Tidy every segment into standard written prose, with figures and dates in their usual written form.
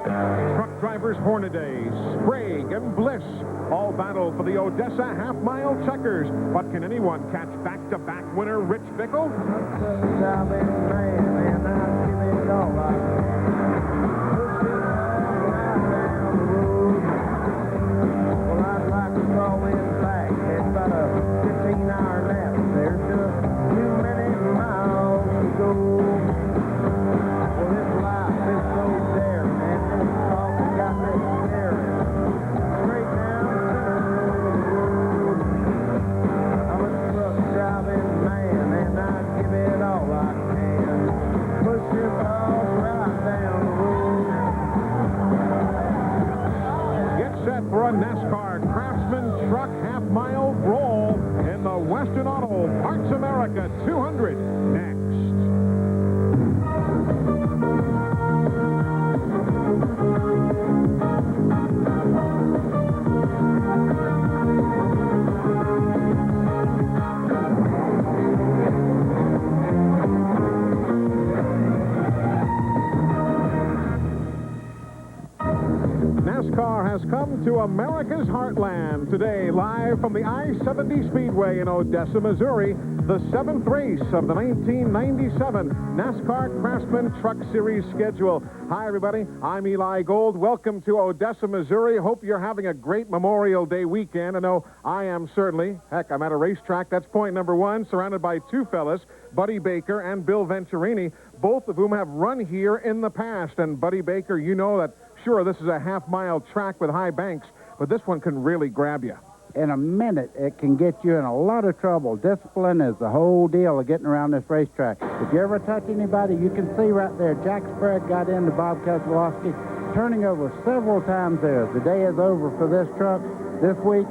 Truck drivers Hornaday, Sprague, and Bliss all battle for the Odessa half-mile checkers. But can anyone catch back-to-back winner Rich Bickle? For a NASCAR Craftsman truck half-mile brawl in the Western Auto Parts America 200 next. NASCAR has come to America's heartland today, live from the I-70 Speedway in Odessa, Missouri, the 7th race of the 1997 NASCAR Craftsman Truck Series schedule. Hi, everybody. I'm Eli Gold. Welcome to Odessa, Missouri. Hope you're having a great Memorial Day weekend. I know I am certainly. Heck, I'm at a racetrack. That's point number one, surrounded by two fellas, Buddy Baker and Bill Venturini, both of whom have run here in the past. And Buddy Baker, you know that sure, this is a half-mile track with high banks, but this one can really grab you. In a minute, it can get you in a lot of trouble. Discipline is the whole deal of getting around this racetrack. If you ever touch anybody, you can see right there, Jack Sprague got into Bob Keselowski, turning over several times there. The day is over for this truck. This week,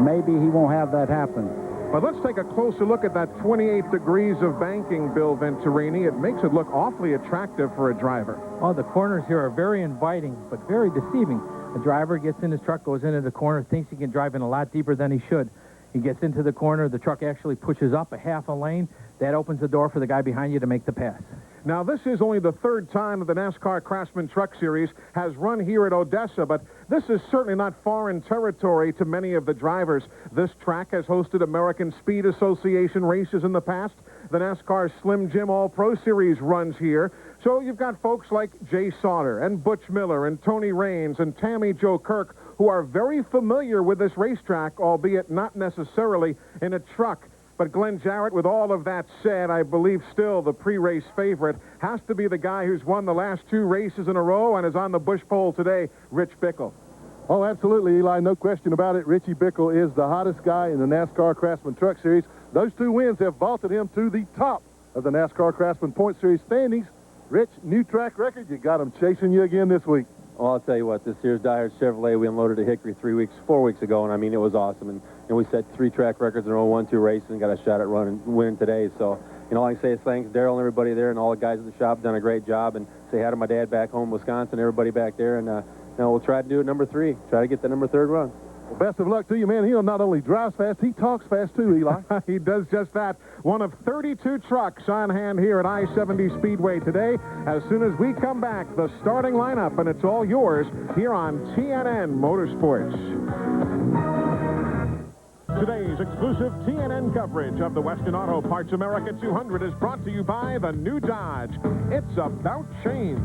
maybe he won't have that happen. But let's take a closer look at that 28 degrees of banking, Bill Venturini. It makes it look awfully attractive for a driver. Oh, the corners here are very inviting, but very deceiving. The driver gets in his truck, goes into the corner, thinks he can drive in a lot deeper than he should. He gets into the corner, the truck actually pushes up a half a lane. That opens the door for the guy behind you to make the pass. Now, this is only the third time that the NASCAR Craftsman Truck Series has run here at Odessa, but this is certainly not foreign territory to many of the drivers. This track has hosted American Speed Association races in the past. The NASCAR Slim Jim All-Pro Series runs here. So you've got folks like Jay Sauter and Butch Miller and Tony Raines and Tammy Jo Kirk who are very familiar with this racetrack, albeit not necessarily in a truck. But Glenn Jarrett, with all of that said, I believe still the pre-race favorite has to be the guy who's won the last two races in a row and is on the Busch pole today, Rich Bickle. Oh, absolutely, Eli. No question about it. Richie Bickle is the hottest guy in the NASCAR Craftsman Truck Series. Those two wins have vaulted him to the top of the NASCAR Craftsman Point Series standings. Rich, new track record. You got him chasing you again this week. Well, I'll tell you what, this here's Diehard Chevrolet. We unloaded at Hickory 4 weeks ago, and I mean, it was awesome. And we set 3 track records in a row, won 2 races, and got a shot at winning today. So, you know, all I can say is thanks, Daryl and everybody there, and all the guys at the shop done a great job. And say hi to my dad back home in Wisconsin, everybody back there. And, you know, we'll try to do it number 3, try to get the number 3rd run. Well, best of luck to you, man. He not only drives fast, he talks fast, too, Eli. He does just that. One of 32 trucks on hand here at I-70 Speedway today. As soon as we come back, the starting lineup, and it's all yours here on TNN Motorsports. Today's exclusive TNN coverage of the Western Auto Parts America 200 is brought to you by the new Dodge. It's about change.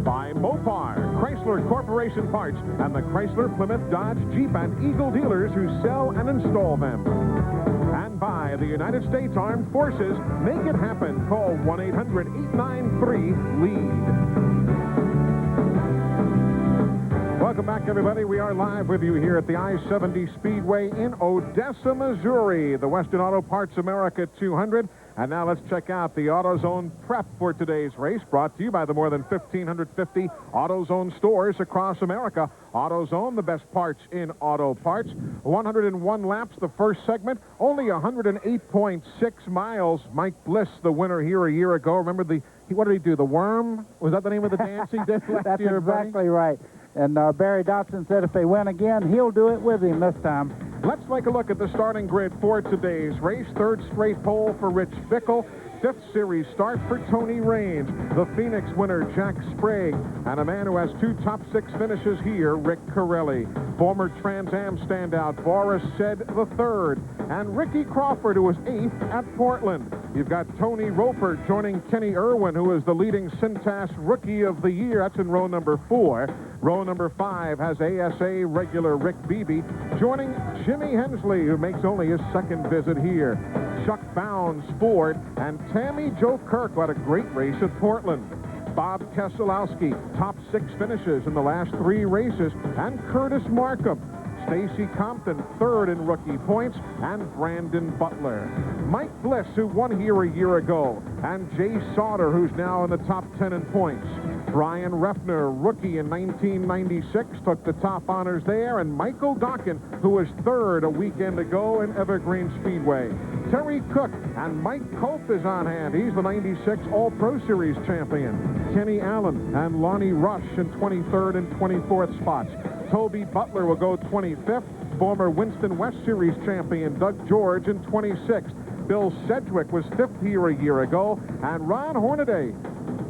By Mopar, Chrysler Corporation Parts, and the Chrysler, Plymouth, Dodge, Jeep, and Eagle dealers who sell and install them. And by the United States Armed Forces. Make it happen. Call 1-800-893-LEAD. Welcome back, everybody. We are live with you here at the I-70 Speedway in Odessa, Missouri, the Western Auto Parts America 200. And now let's check out the AutoZone prep for today's race, brought to you by the more than 1,550 AutoZone stores across America. AutoZone, the best parts in auto parts. 101 laps, the first segment. Only 108.6 miles. Mike Bliss, the winner here a year ago. Remember, what did he do, the worm? Was that the name of the dance he did last That's year, exactly buddy? right. And Barry Dotson said if they win again, he'll do it with him this time. Let's take a look at the starting grid for today's race. 3rd straight pole for Rich Bickle. fifth series start for Tony Raines, the Phoenix winner Jack Sprague, and a man who has 2 top 6 finishes here, Rick Corelli. Former Trans Am standout Boris Said III, and Ricky Crawford, who was 8th at Portland. You've got Tony Roper joining Kenny Irwin, who is the leading Cintas Rookie of the Year. That's in row number 4. Row number 5 has ASA regular Rick Beebe joining Jimmy Hensley, who makes only his 2nd visit here. Chuck Bounds, Ford, and Tammy Jo Kirk, who had a great race at Portland. Bob Keselowski, top 6 finishes in the last 3 races, and Curtis Markham. Stacy Compton, 3rd in rookie points, and Brandon Butler. Mike Bliss, who won here a year ago, and Jay Sauter, who's now in the top 10 in points. Brian Refner, rookie in 1996, took the top honors there, and Michael Dokken, who was 3rd a weekend ago in Evergreen Speedway. Terry Cook and Mike Cope is on hand. He's the 96 All-Pro Series champion. Kenny Allen and Lonnie Rush in 23rd and 24th spots. Toby Butler will go 25th. Former Winston West Series champion Doug George in 26th. Bill Sedgwick was 5th here a year ago. And Ron Hornaday,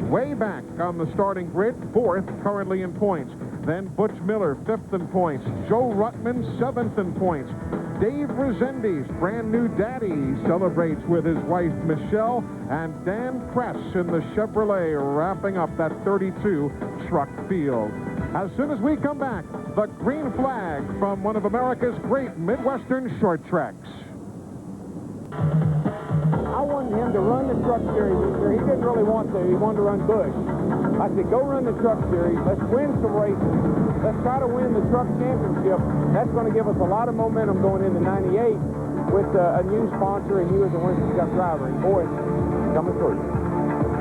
way back on the starting grid, 4th currently in points. Then Butch Miller, 5th in points. Joe Ruttman, 7th in points. Dave Rezendes, brand new daddy, celebrates with his wife Michelle. And Dan Press in the Chevrolet wrapping up that 32 truck field. As soon as we come back, the green flag from one of America's great Midwestern short tracks. I wanted him to run the truck series this year. He didn't really want to. He wanted to run Busch. I said, go run the truck series. Let's win some races. Let's try to win the truck championship. That's going to give us a lot of momentum going into 98 with a new sponsor and you as a Winston Cup driver. And boy, coming through.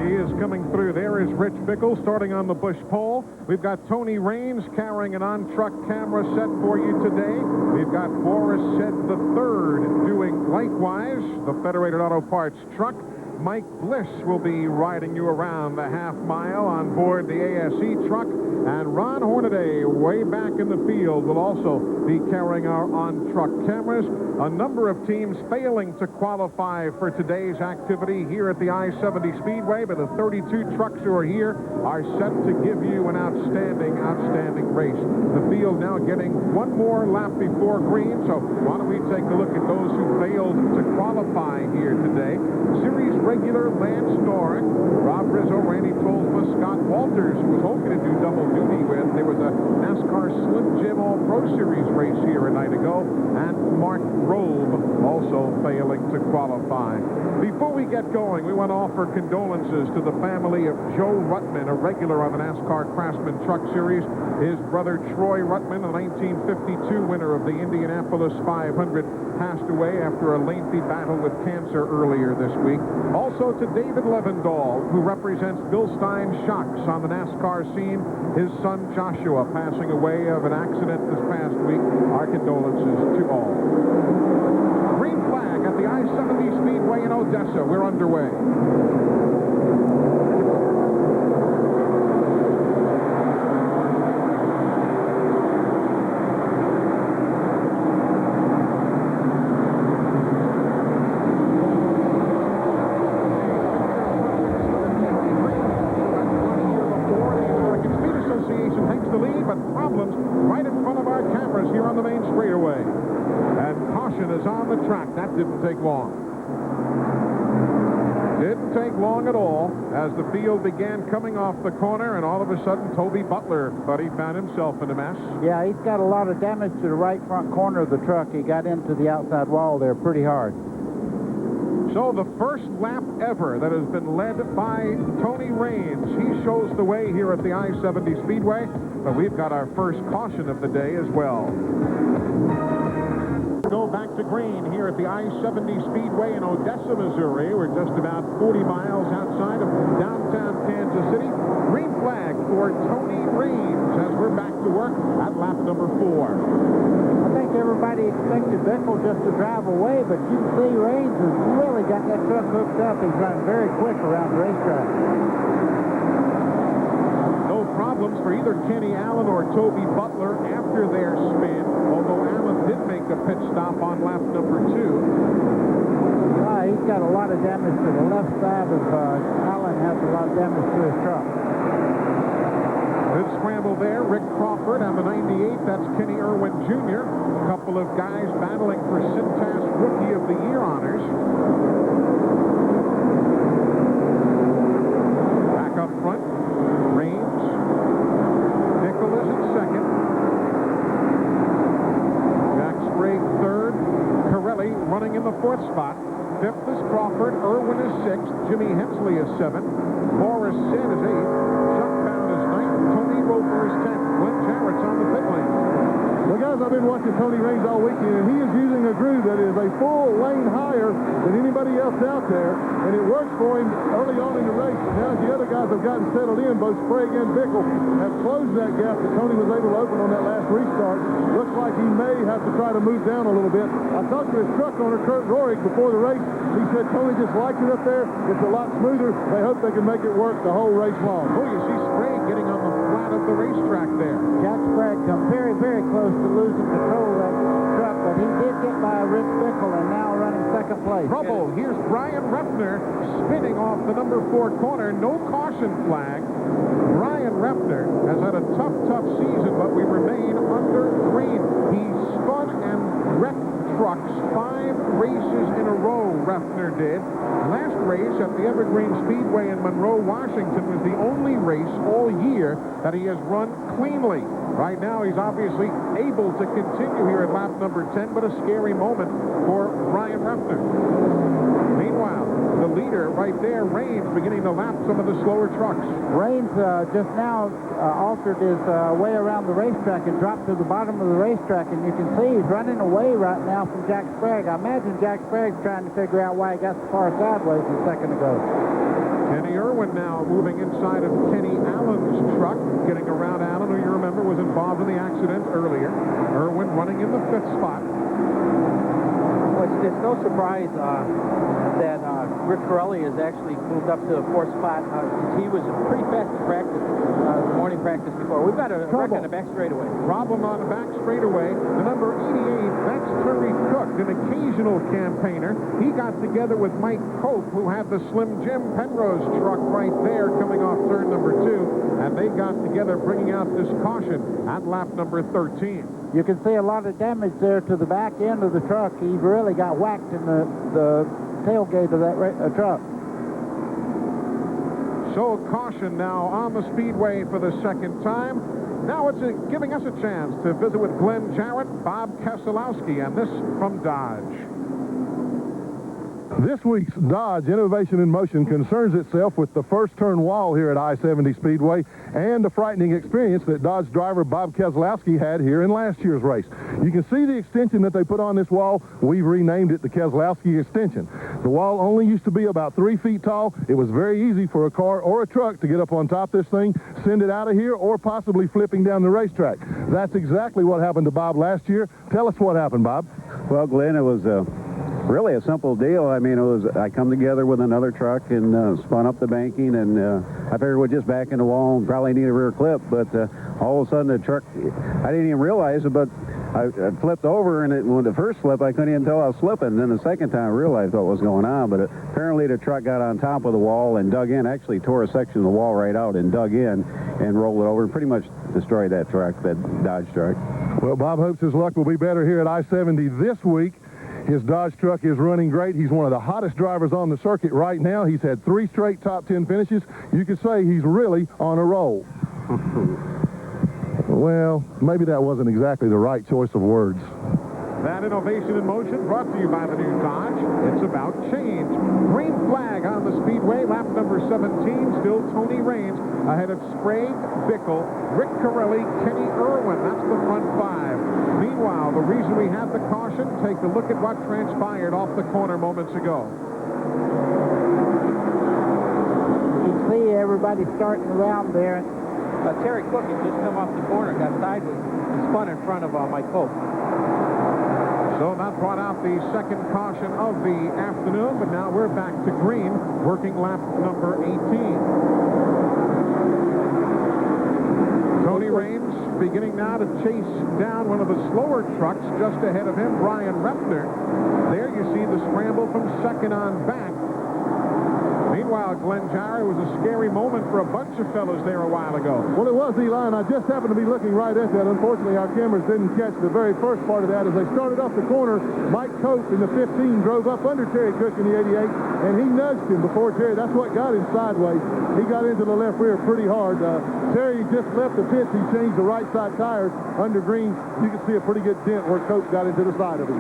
He is coming through. There is Rich Bickle starting on the Busch pole. We've got Tony Raines carrying an on-truck camera set for you today. We've got Boris Said III doing likewise, the Federated Auto Parts truck. Mike Bliss will be riding you around the half-mile on board the ASE truck. And Ron Hornaday, way back in the field, will also be carrying our on-truck cameras. A number of teams failing to qualify for today's activity here at the I-70 Speedway, but the 32 trucks who are here are set to give you an outstanding race. The field now getting one more lap before green, so why don't we take a look at those who failed to qualify here today. Series regular Lance Norick, Rob Rizzo, Randy Tolsma, Scott Walters, who was hoping to do double duty with. There was a NASCAR Slim Jim All-Pro Series race here a night ago, and Mark Robe also failing to qualify. Before we get going, we want to offer condolences to the family of Joe Ruttman, a regular on the NASCAR Craftsman Truck Series. His brother Troy Ruttman, the 1952 winner of the Indianapolis 500, passed away after a lengthy battle with cancer earlier this week. Also to David Levendahl, who represents Bill Stein Shocks on the NASCAR scene. His son Joshua passing away of an accident this past week. Our condolences to all. Green flag at the I-70 Speedway in Odessa. We're underway. That didn't take long. Didn't take long at all as the field began coming off the corner, and all of a sudden Toby Butler, buddy, found himself in a mess. Yeah, he's got a lot of damage to the right front corner of the truck. He got into the outside wall there pretty hard. So the first lap ever that has been led by Tony Raines. He shows the way here at the I-70 Speedway, but we've got our first caution of the day as well. Go back to green here at the I-70 Speedway in Odessa, Missouri. We're just about 40 miles outside of downtown Kansas City. Green flag for Tony Raines as we're back to work at lap number 4. I think everybody expected Bickle just to drive away, but you can see Raines has really got that truck hooked up. He's running very quick around the racetrack. No problems for either Kenny Allen or Toby Butler after their spin, although Allen did make a pit stop on lap number 2. Eli, he's got a lot of damage to the left side of Allen, has a lot of damage to his truck. Good scramble there. Rick Crawford on the 98. That's Kenny Irwin Jr. A couple of guys battling for Cintas Rookie of the Year honors. Back up front, Raines. Bickle is in second. Jack Sprague third. Corelli running in the fourth spot. Fifth is Crawford. Irwin is sixth. Jimmy Hensley is seventh. Morris Sen is eighth. Chuck Pound is ninth. Tony Roper is 10th. Glenn Jarrett's on the pit lane. Well, guys, I've been watching Tony Raines all weekend, and he is using a groove that is a full lane higher than anybody else out there, and it works for him early on in the race. But now the other guys have gotten settled in. Both Sprague and Bickle have closed that gap that Tony was able to open on that last restart. Looks like he may have to try to move down a little bit. I talked to his truck owner, Kurt Rohrig, before the race. He said Tony just likes it up there. It's a lot smoother. They hope they can make it work the whole race long. Oh, you see Sprague getting on the flat of the racetrack there. Jack Sprague come very, very close to losing control of that truck, but he did get by Rick Bickle and now running second place. Trouble. Here's Brian Repner spinning off the number 4 corner. No caution flag. Brian Repner has had a tough season, but we remain under green. He spun and wrecked trucks 5 races in a row, Repner did. Last race at the Evergreen Speedway in Monroe, Washington was the only race all year that he has run cleanly. Right now, he's obviously able to continue here at lap number 10, but a scary moment for Brian Repner. Meanwhile, the leader right there, Raines, beginning to lap some of the slower trucks. Raines just now altered his way around the racetrack and dropped to the bottom of the racetrack, and you can see he's running away right now from Jack Sprague. I imagine Jack Sprague's trying to figure out why he got so far sideways a second ago. Kenny Irwin now moving inside of Kenny Allen's truck, getting around Allen, who you remember was involved in the accident earlier. Irwin running in the 5th spot. Well, it's no surprise that Rick Corelli has actually moved up to the 4th spot. He was pretty fast in practice, morning practice before. We've got a wreck on the back straightaway. Problem on the back straightaway. The number 88, that's Terry Cook, an occasional campaigner. He got together with Mike Cope, who had the Slim Jim Penrose truck right there coming off turn number 2, and they got together bringing out this caution at lap number 13. You can see a lot of damage there to the back end of the truck. He really got whacked in the tailgate of that truck. So caution now on the speedway for the second time. Now it's giving us a chance to visit with Glenn Jarrett, Bob Keselowski, and this from Dodge. This week's Dodge Innovation in Motion concerns itself with the first turn wall here at I-70 Speedway and the frightening experience that Dodge driver Bob Keselowski had here in last year's race. You can see the extension that they put on this wall. We've renamed it the Keselowski extension. The wall only used to be about 3 feet tall. It was very easy for a car or a truck to get up on top of this thing, send it out of here, or possibly flipping down the racetrack. That's exactly what happened to Bob last year. Tell us what happened, Bob. Well, Glenn, it was really a simple deal. I mean, I come together with another truck and spun up the banking, and I figured we'd just back in the wall and probably need a rear clip, but all of a sudden the truck, I didn't even realize it, but I flipped over, and when the first flip, I couldn't even tell I was slipping. Then the second time I realized what was going on, but apparently the truck got on top of the wall and dug in, actually tore a section of the wall right out and dug in and rolled it over and pretty much destroyed that truck, that Dodge truck. Well, Bob hopes his luck will be better here at I-70 this week. His Dodge truck is running great. He's one of the hottest drivers on the circuit right now. He's had 3 straight top 10 finishes. You could say he's really on a roll. Well, maybe that wasn't exactly the right choice of words. That innovation in motion brought to you by the new Dodge. It's about change. Green flag on the speedway. Lap number 17. Still Tony Raines ahead of Sprague, Bickle, Rick Corelli, Kenny Irwin. That's the front 5. Meanwhile, the reason we had the caution, take a look at what transpired off the corner moments ago. You can see everybody starting around there. Terry Cook had just come off the corner, got sideways, and spun in front of Mike Cope. So that brought out the second caution of the afternoon, but now we're back to green, working lap number 18. Tony reins, beginning now to chase down one of the slower trucks just ahead of him, Brian Repner. There you see the scramble from second on back. Meanwhile, Glenn Jarrett, was a scary moment for a bunch of fellows there a while ago. Well, it was, Eli, and I just happened to be looking right at that. Unfortunately, our cameras didn't catch the very first part of that. As they started off the corner, Mike Cope in the 15 drove up under Terry Cook in the 88, and he nudged him before Terry. That's what got him sideways. He got into the left rear pretty hard. Terry just left the pits. He changed the right side tires under green. You can see a pretty good dent where Cope got into the side of him.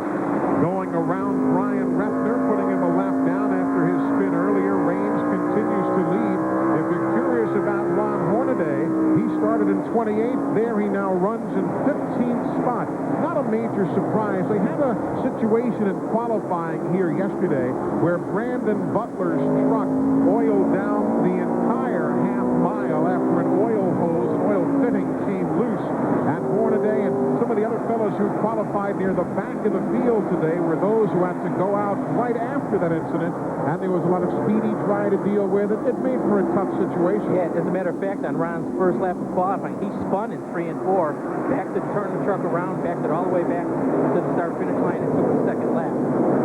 Going around Brian Repner, putting him a lap down after his spin earlier. Reigns continues to lead. If you're curious about Ron Hornaday, he started in 28th. There he now runs in 15th spot. Not a major surprise. They had a situation in qualifying here yesterday where Brandon Butler's truck oiled down the entire half mile after an oil hose, oil fitting came loose. And Hornaday and some of the other fellows who qualified near the back of the field today were those who had to go out right after that incident, and there was a lot of speedy dry to deal with. It made for a tough situation. Yeah, as a matter of fact, on Ron's first lap of qualifying, he spun in 3 and 4, backed it, turned the truck around, backed it all the way back to the start-finish line, and took the second lap.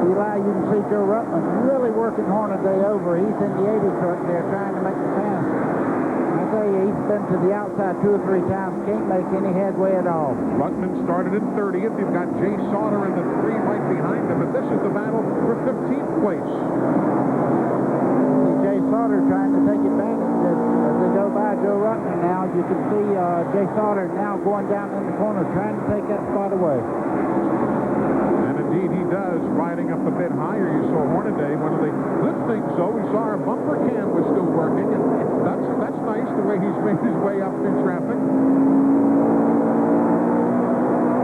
Eli, you can see Joe Ruttman really working Hornaday over. He's in the 80 truck there trying to make the pass. I tell you, he's been to the outside 2 or 3 times, can't make any headway at all. Ruttman started in 30th. You've got Jay Sauter in the 3 right behind him, but this is the battle for 15th place. See Jay Sauter trying to take advantage as they go by Joe Ruttman now. You can see Jay Sauter now going down in the corner trying to take that spot away. And indeed he does, riding up a bit higher. You saw Hornaday. One of the good things, though, we saw our bumper cam was still working, and that's nice, the way he's made his way up through traffic.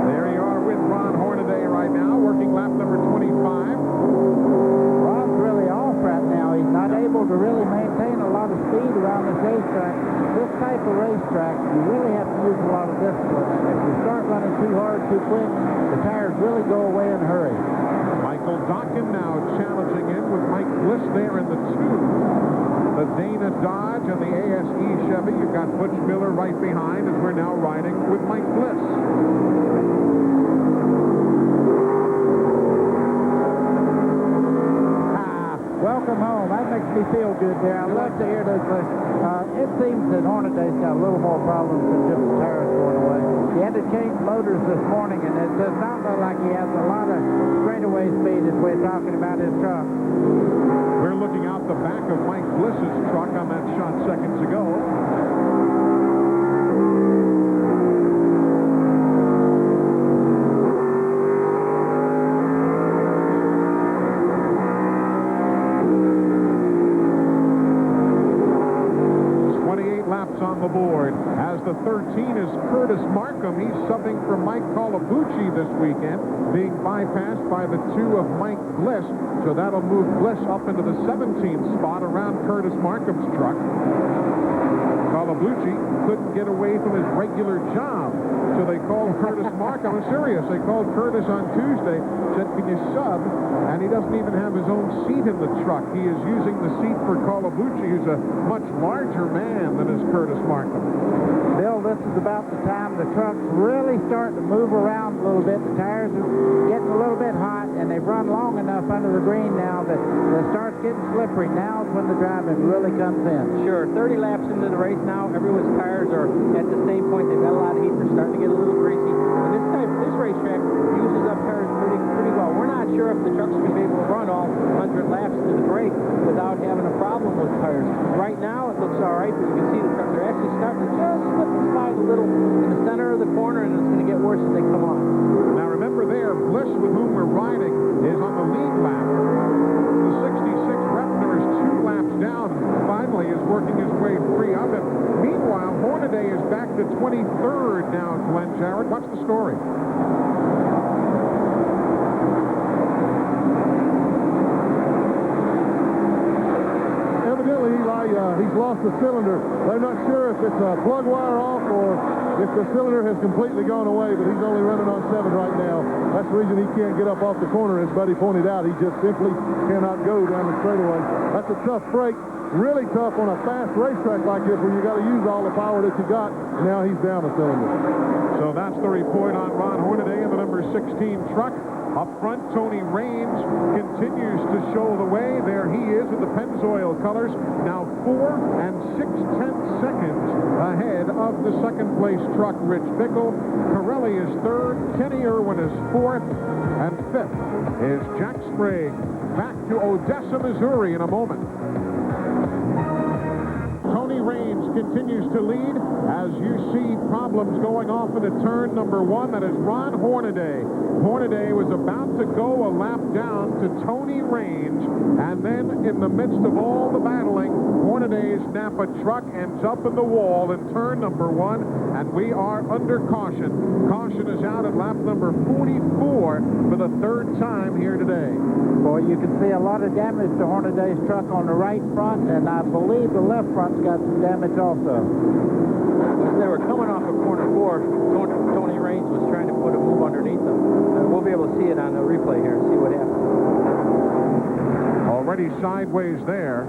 There you are with Ron Hornaday right now, working lap number 25. Ron's really off right now. He's not able to really maintain a lot of speed around this racetrack. This type of racetrack, you really have to use a lot of discipline. And if you start running too hard, too quick, the tires really go away in a hurry. Michael Dockin now challenging in with Mike Bliss there in the 2. The Dana Dodge and the ASE Chevy. You've got Butch Miller right behind as we're now riding with Mike Bliss. Welcome home. That makes me feel good there. I love to hear those. It seems that Hornaday's got a little more problems than just the tires going away. He had to change motors this morning, and it does not look like he has a lot of straightaway speed as we're talking about his truck. We're looking out the back of Mike Bliss's truck on that shot seconds ago. On the board. As the 13 is Curtis Markham. He's subbing for Mike Colabucci this weekend, being bypassed by the 2 of Mike Bliss. So that'll move Bliss up into the 17th spot around Curtis Markham's truck. Colabucci couldn't get away from his regular job, so they called Curtis Markham. I'm serious. They called Curtis on Tuesday, said, "Can you sub?" And he doesn't even have his own seat in the truck. He is using the seat for Colabucci, who's a much larger man than is Curtis Markham. Bill, this is about the time the truck's really starting to move around a little bit. The tires are getting a little bit hot, and they've run long enough under the green now that it starts getting slippery. Now is when the driving really comes in. Sure, 30 laps into the race now, everyone's tires are at the same point. They've got a lot of heat. They're starting to get a little greasy. And this racetrack uses up tires pretty well. We're not sure if the truck's going to be able to run all 100 laps to the break without having a problem with tires. Right now, it looks all right, but you can see the trucks are actually starting to just slip and slide a little in the center of the corner, and it's going to get worse as they come on. Now remember there, Bliss, with whom we're riding, is on the lead lap. The 66 Repner is 2 laps down. Finally is working his way free of it. Meanwhile, Hornaday is back to 23rd now, Glenn Jarrett. What's the story? evidently, Eli, he's lost the cylinder. They're not sure if it's a plug wire off or if the cylinder has completely gone away, but he's only running on 7 right now. That's the reason he can't get up off the corner, as Buddy pointed out. He just simply cannot go down the straightaway. That's a tough break. Really tough on a fast racetrack like this where you got to use all the power that you got. And now he's down a cylinder. So that's the report on Ron Hornaday in the number 16 truck. Up front, Tony Raines continues to show the way. There he is in the Pennzoil colors. Now 4 6/10 seconds ahead of the second-place truck, Rich Bickle. Corelli is 3rd. Kenny Irwin is 4th. And 5th is Jack Sprague. Back to Odessa, Missouri in a moment. Tony Raines continues to lead as you see problems going off into turn number 1. That is Ron Hornaday. Hornaday was about to go a lap down to Tony Raines, and then in the midst of all the battling, Hornaday's Napa truck ends up in the wall in turn number 1, and we are under caution. Caution is out at lap number 44 for the 3rd time here today. Boy, you can see a lot of damage to Hornaday's truck on the right front, and I believe the left front's got some damage also. As they were coming off of corner 4, Tony Raines was trying to put a move underneath them. And we'll be able to see it on the replay here and see what happened. Already sideways there.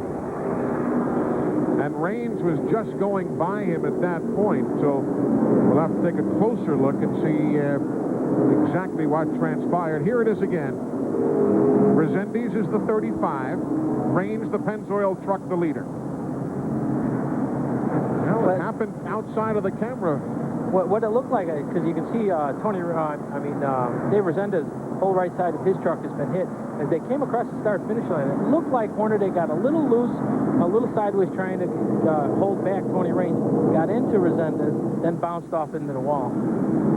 And Raines was just going by him at that point, so we'll have to take a closer look and see exactly what transpired. Here it is again. Resendiz is the 35. Raines, the Pennzoil truck, the leader. Well, it happened outside of the camera. What it looked like, because you can see Dave Resendiz, whole right side of his truck has been hit. As they came across the start-finish line, it looked like Hornaday got a little loose, a little sideways, trying to hold back Tony Raines. Got into Resendiz, then bounced off into the wall.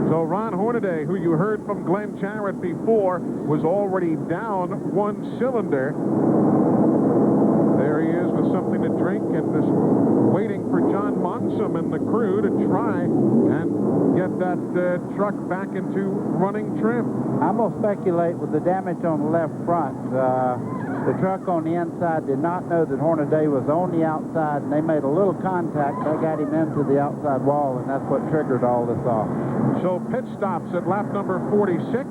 So Ron Hornaday, who you heard from Glenn Jarrett before, was already down 1 cylinder. There he is with something to drink and just waiting for John Monsom and the crew to try and get that truck back into running trim. I'm going to speculate with the damage on the left front. The truck on the inside did not know that Hornaday was on the outside, and they made a little contact. They got him into the outside wall, and that's what triggered all this off. So pit stops at lap number 46.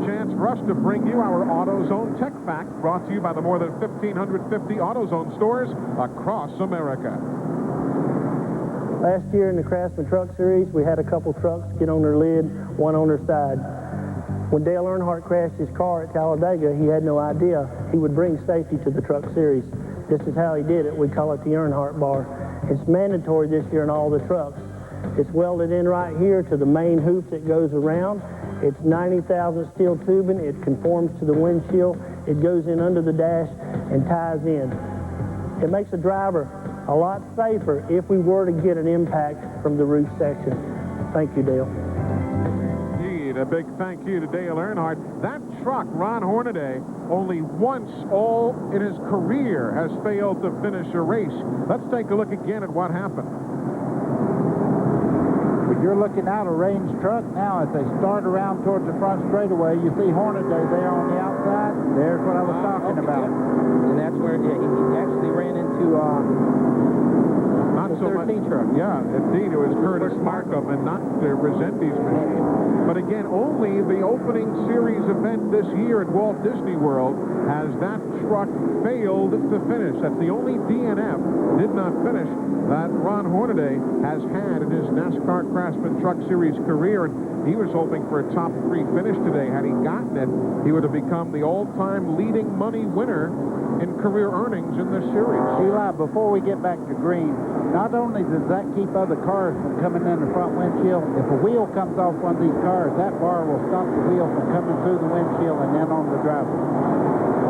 Chance for us to bring you our AutoZone Tech Fact, brought to you by the more than 1,550 AutoZone stores across America. Last year in the Craftsman Truck Series, we had a couple trucks get on their lid, one on their side. When Dale Earnhardt crashed his car at Talladega, he had no idea he would bring safety to the Truck Series. This is how he did it. We call it the Earnhardt bar. It's mandatory this year in all the trucks. It's welded in right here to the main hoop that goes around. It's 90,000 steel tubing. It conforms to the windshield. It goes in under the dash and ties in. It makes the driver a lot safer if we were to get an impact from the roof section. Thank you, Dale. Indeed, a big thank you to Dale Earnhardt. That truck, Ron Hornaday, only once all in his career has failed to finish a race. Let's take a look again at what happened. When you're looking out a Raines truck now, as they start around towards the front straightaway, you see Hornaday there on the outside. There's what I was talking about. And that's where he actually ran into Not so much. truck. Yeah, indeed, it was Curtis Markham and not the Resendiz machine. But again, only the opening series event this year at Walt Disney World has that truck failed to finish. That's the only DNF did not finish that Ron Hornaday has had in his NASCAR Craftsman Truck Series career, and he was hoping for a top 3 finish today. Had he gotten it, he would have become the all-time leading money winner in career earnings in this series. Eli, before we get back to green, not only does that keep other cars from coming in the front windshield, if a wheel comes off one of these cars, that bar will stop the wheel from coming through the windshield and then on the driver.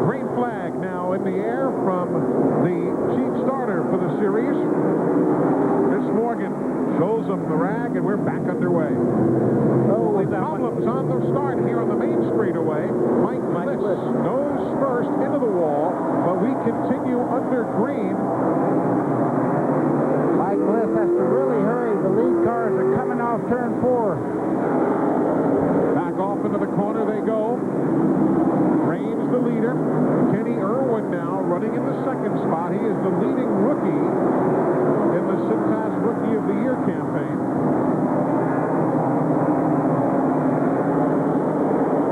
Green flag now in the air from the chief starter for the series. Miss Morgan shows them the rag, and we're back underway. So with problems on the start here on the main straightaway, Mike Bliss nose first into the wall, but we continue under green. Mike Bliss has to really hurry. The lead cars are coming off turn 4. Back off into the corner they go. Raines the the leader. Kenny Irwin now running in the second spot. He is the leading rookie in the Cintas Rookie of the Year campaign.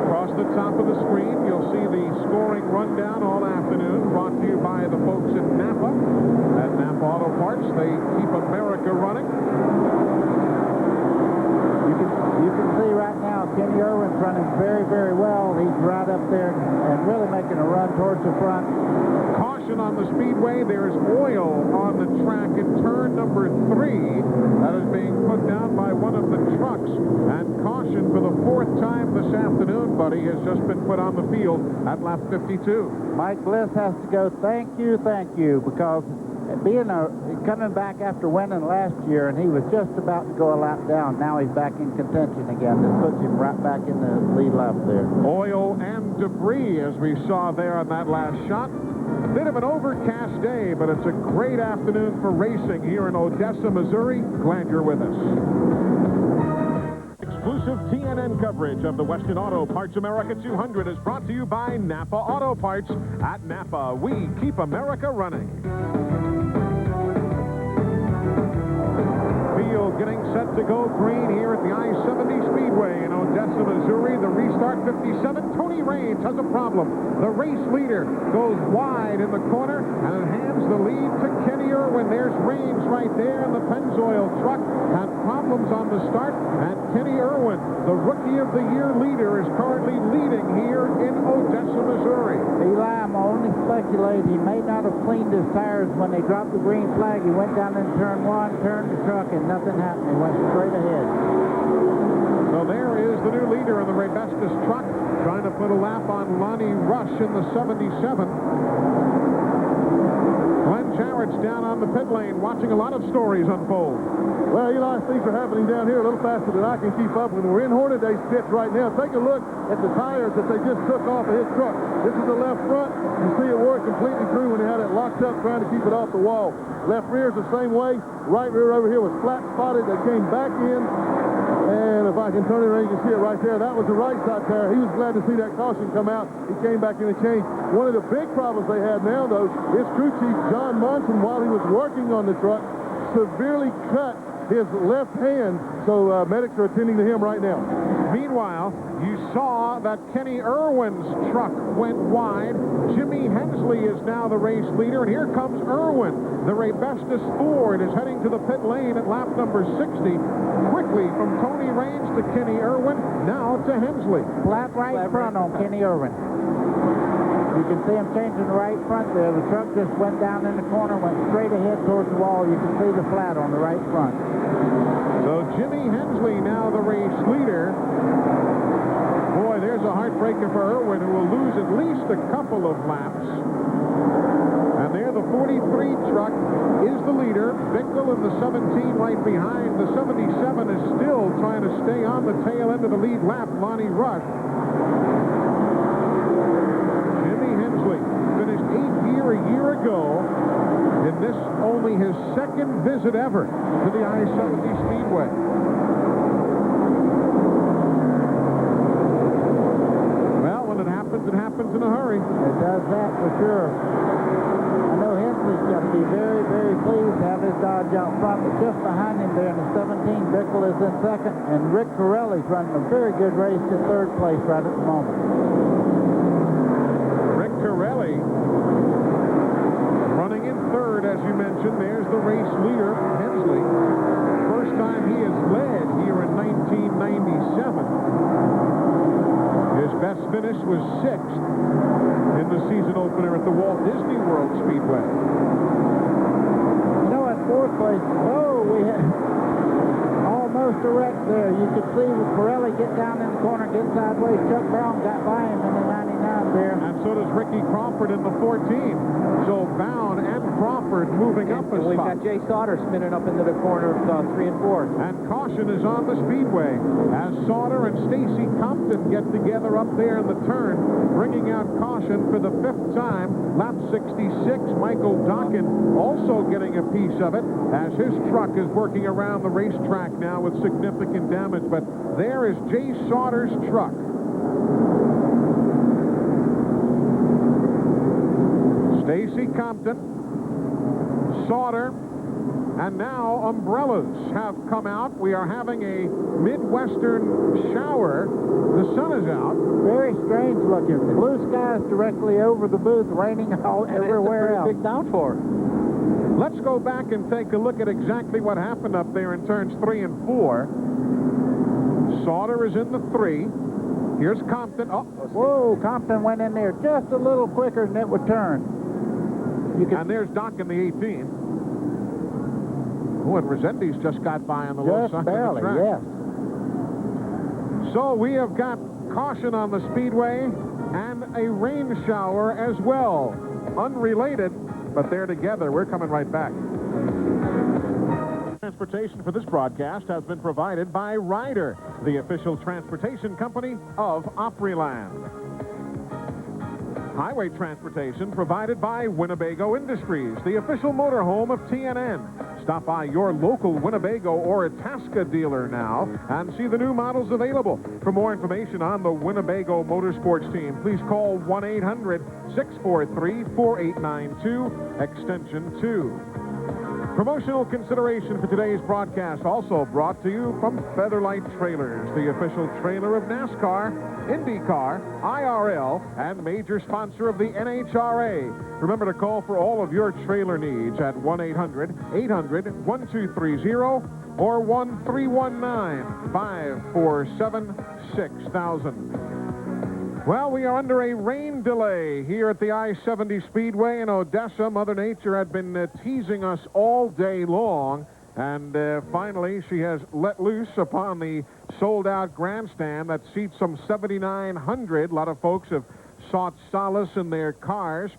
Across the top of the screen, you'll see the scoring rundown all afternoon, brought to you by the folks at Napa. At Napa Auto Parts, they keep America running. You can see right now Kenny Irwin's running very, very well. He's right up there and really making a run towards the front. Caution on the Speedway. There's oil on the track in turn number 3 that is being put down by one of the trucks. And caution for the 4th time this afternoon, buddy, has just been put on the field at lap 52. Mike Bliss has to go thank you, because coming back after winning last year, and he was just about to go a lap down. Now he's back in contention again. This puts him right back in the lead lap there. Oil and debris, as we saw there on that last shot. A bit of an overcast day, but it's a great afternoon for racing here in Odessa, Missouri. Glad you're with us. Exclusive TNN coverage of the Western Auto Parts America 200 is brought to you by Napa Auto Parts. At Napa, we keep America running. Field getting set to go green here at the I-70 Speedway in Odessa, Missouri. The restart 57. Tony Raines has a problem. The race leader goes wide in the corner and hands the lead to Kenny Irwin. There's Raines right there in the Pennzoil truck. Had problems on the start, and Kenny Irwin, the Rookie of the Year leader, is currently leading here in Odessa, Missouri. Eli, I'm only speculating he may not have cleaned his tires when they dropped the green flag. He went down in turn 1, turned the truck, and nothing happened. He went straight ahead. So there is the new leader in the Rebestis truck, trying to put a lap on Lonnie Rush in the 77. Glenn Jarrett's down on the pit lane, watching a lot of stories unfold. Well, Eli, things are happening down here a little faster than I can keep up. When we're in Hornaday's pits right now, take a look at the tires that they just took off of his truck. This is the left front. You see it wore completely through when they had it locked up trying to keep it off the wall. Left rear is the same way. Right rear over here was flat spotted. They came back in. And if I can turn it around, you can see it right there. That was the right side tire. He was glad to see that caution come out. He came back in and changed. One of the big problems they had now, though, is crew chief John Monson, while he was working on the truck, severely cut his left hand. So medics are attending to him right now. Meanwhile, you saw that Kenny Irwin's truck went wide. Jimmy Hensley is now the race leader, and here comes Irwin. The Rebestis Ford is heading to the pit lane at lap number 60. Quickly from Tony Raines to Kenny Irwin, now to Hensley. Flat right front on Kenny Irwin. You can see him changing the right front there. The truck just went down in the corner, went straight ahead towards the wall. You can see the flat on the right front. So Jimmy Hensley now the race leader. Boy, there's a heartbreaker for Irwin, who will lose at least a couple of laps. And there the 43 truck is the leader. Bickle in the 17 right behind. The 77 is still trying to stay on the tail end of the lead lap, Lonnie Rush. Jimmy Hensley finished 8th here a year ago. In this only his second visit ever to the I-70 Speedway. Well, when it happens in a hurry. It does that for sure. I know Hensley's got to be very, very pleased to have his Dodge out front, but just behind him there in the 17, Bickle is in second, and Rick Corelli's running a very good race in 3rd place right at the moment. Rick Corelli running in 3rd, as you mentioned. There's the race leader, Hensley. First time he has led here in 1997. His best finish was 6th in the season opener at the Walt Disney World Speedway. You know, at 4th place, we had almost a wreck there. You could see Corelli get down in the corner, get sideways. Chuck Brown got by him in the 99 there. And so does Ricky Crawford in the 14. So Bound and Crawford moving up a spot. We've got Jay Sauter spinning up into the corner of 3 and 4. And caution is on the Speedway as Sauter and Stacy Compton get together up there in the turn, bringing out caution for the 5th time. Lap 66, Michael Dockin also getting a piece of it as his truck is working around the racetrack now with significant damage. But there is Jay Sauter's truck. Stacy Compton, Sauter, and now umbrellas have come out. We are having a Midwestern shower. The sun is out. Very strange looking. Blue skies directly over the booth, raining everywhere else. Big downpour. Let's go back and take a look at exactly what happened up there in turns 3 and 4. Sauter is in the 3. Here's Compton. Oh, whoa, Compton went in there just a little quicker than it would turn. And there's Doc in the 18. Oh, and Resendiz just got by on the low side barely, of the track. yes. So we have got caution on the Speedway and a rain shower as well. Unrelated, but they're together. We're coming right back. Transportation for this broadcast has been provided by Ryder, the official transportation company of Opryland. Highway transportation provided by Winnebago Industries, the official motorhome of TNN. Stop by your local Winnebago or Itasca dealer now and see the new models available. For more information on the Winnebago Motorsports team, please call 1-800-643-4892, extension 2. Promotional consideration for today's broadcast also brought to you from Featherlight Trailers, the official trailer of NASCAR, IndyCar, IRL, and major sponsor of the NHRA. Remember to call for all of your trailer needs at 1-800-800-1230 or 1-319-547-6000. Well, we are under a rain delay here at the I-70 Speedway in Odessa. Mother Nature had been teasing us all day long, and finally she has let loose upon the sold-out grandstand that seats some 7,900. A lot of folks have sought solace in their cars.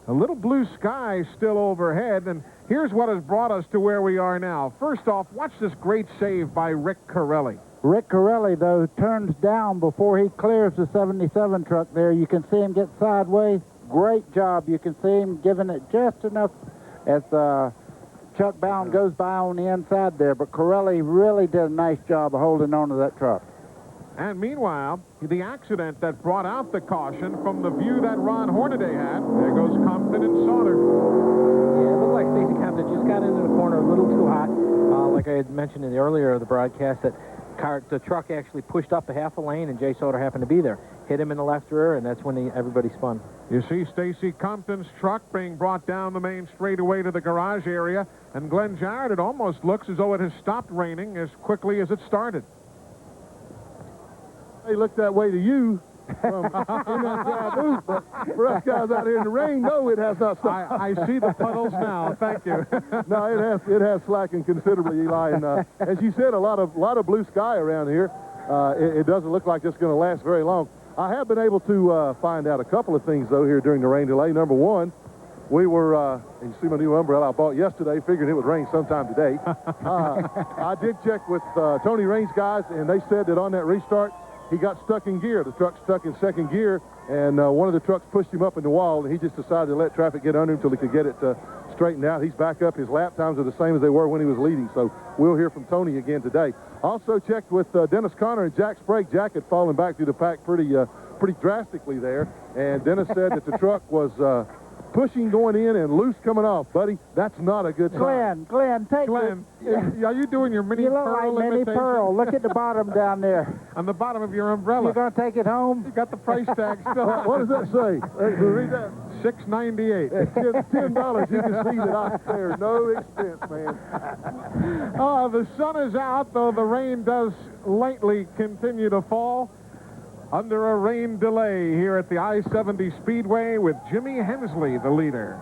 A little blue sky still overhead, and here's what has brought us to where we are now. First off, watch this great save by Rick Corelli. Rick Corelli, though, turns down before he clears the 77 truck there. You can see him get sideways. Great job. You can see him giving it just enough as Chuck Bound goes by on the inside there. But Corelli really did a nice job of holding on to that truck. And meanwhile, the accident that brought out the caution from the view that Ron Hornaday had. There goes Compton and Sauter. Yeah, it looked like Stacy Compton just got into the corner a little too hot. Like I had mentioned in the earlier of the broadcast, that the truck actually pushed up a half a lane, and Jay Sauter happened to be there. Hit him in the left rear, and that's when everybody spun. You see Stacy Compton's truck being brought down the main straightaway to the garage area, and Glenn Jarrett, it almost looks as though it has stopped raining as quickly as it started. They look that way to you from in that dry booth, but for us guys out here in the rain, no, it has not stopped. I see the puddles now. Thank you. No, it has slackened considerably, Eli. And as you said, a lot of blue sky around here. It doesn't look like it's going to last very long. I have been able to find out a couple of things though here during the rain delay. Number one, we were, and you see my new umbrella I bought yesterday, figuring it would rain sometime today. I did check with Tony Rain's guys, and they said that on that restart, he got stuck in gear. The truck stuck in second gear, and one of the trucks pushed him up in the wall, and he just decided to let traffic get under him until he could get it straightened out. He's back up. His lap times are the same as they were when he was leading, so we'll hear from Tony again today. Also checked with Dennis Conner and Jack Sprague. Jack had fallen back through the pack pretty drastically there, and Dennis said that the truck was pushing going in and loose coming off. Buddy, that's not a good sign. Glenn, take Glenn, are you doing your mini You look pearl like Mini imitation? Pearl. Look at the bottom down there. On the bottom of your umbrella. You going to take it home? You got the price tag still. What does that say? Read that. $6.98. $10. You can see that I spare no expense, man. Oh, the sun is out, though the rain does lightly continue to fall. Under a rain delay here at the I-70 Speedway with Jimmy Hensley, the leader.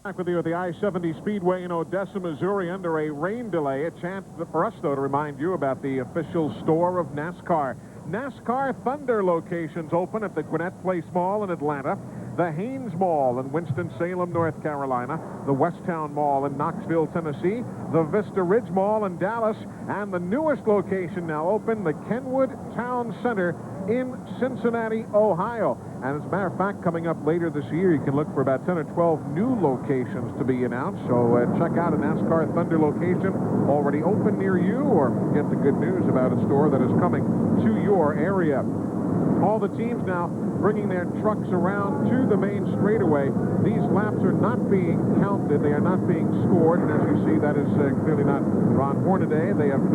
Back with you at the I-70 Speedway in Odessa, Missouri, under a rain delay. A chance for us, though, to remind you about the official store of NASCAR. NASCAR Thunder locations open at the Gwinnett Place Mall in Atlanta, the Haynes Mall in Winston-Salem, North Carolina, the Westtown Mall in Knoxville, Tennessee, the Vista Ridge Mall in Dallas, and the newest location now open, the Kenwood Town Center in Cincinnati, Ohio. And as a matter of fact, coming up later this year, you can look for about 10 or 12 new locations to be announced. So check out a NASCAR Thunder location already open near you, or get the good news about a store that is coming to your area. All the teams now bringing their trucks around to the main straightaway. These laps are not being counted. They are not being scored. And as you see, that is clearly not Ron Hornaday. They have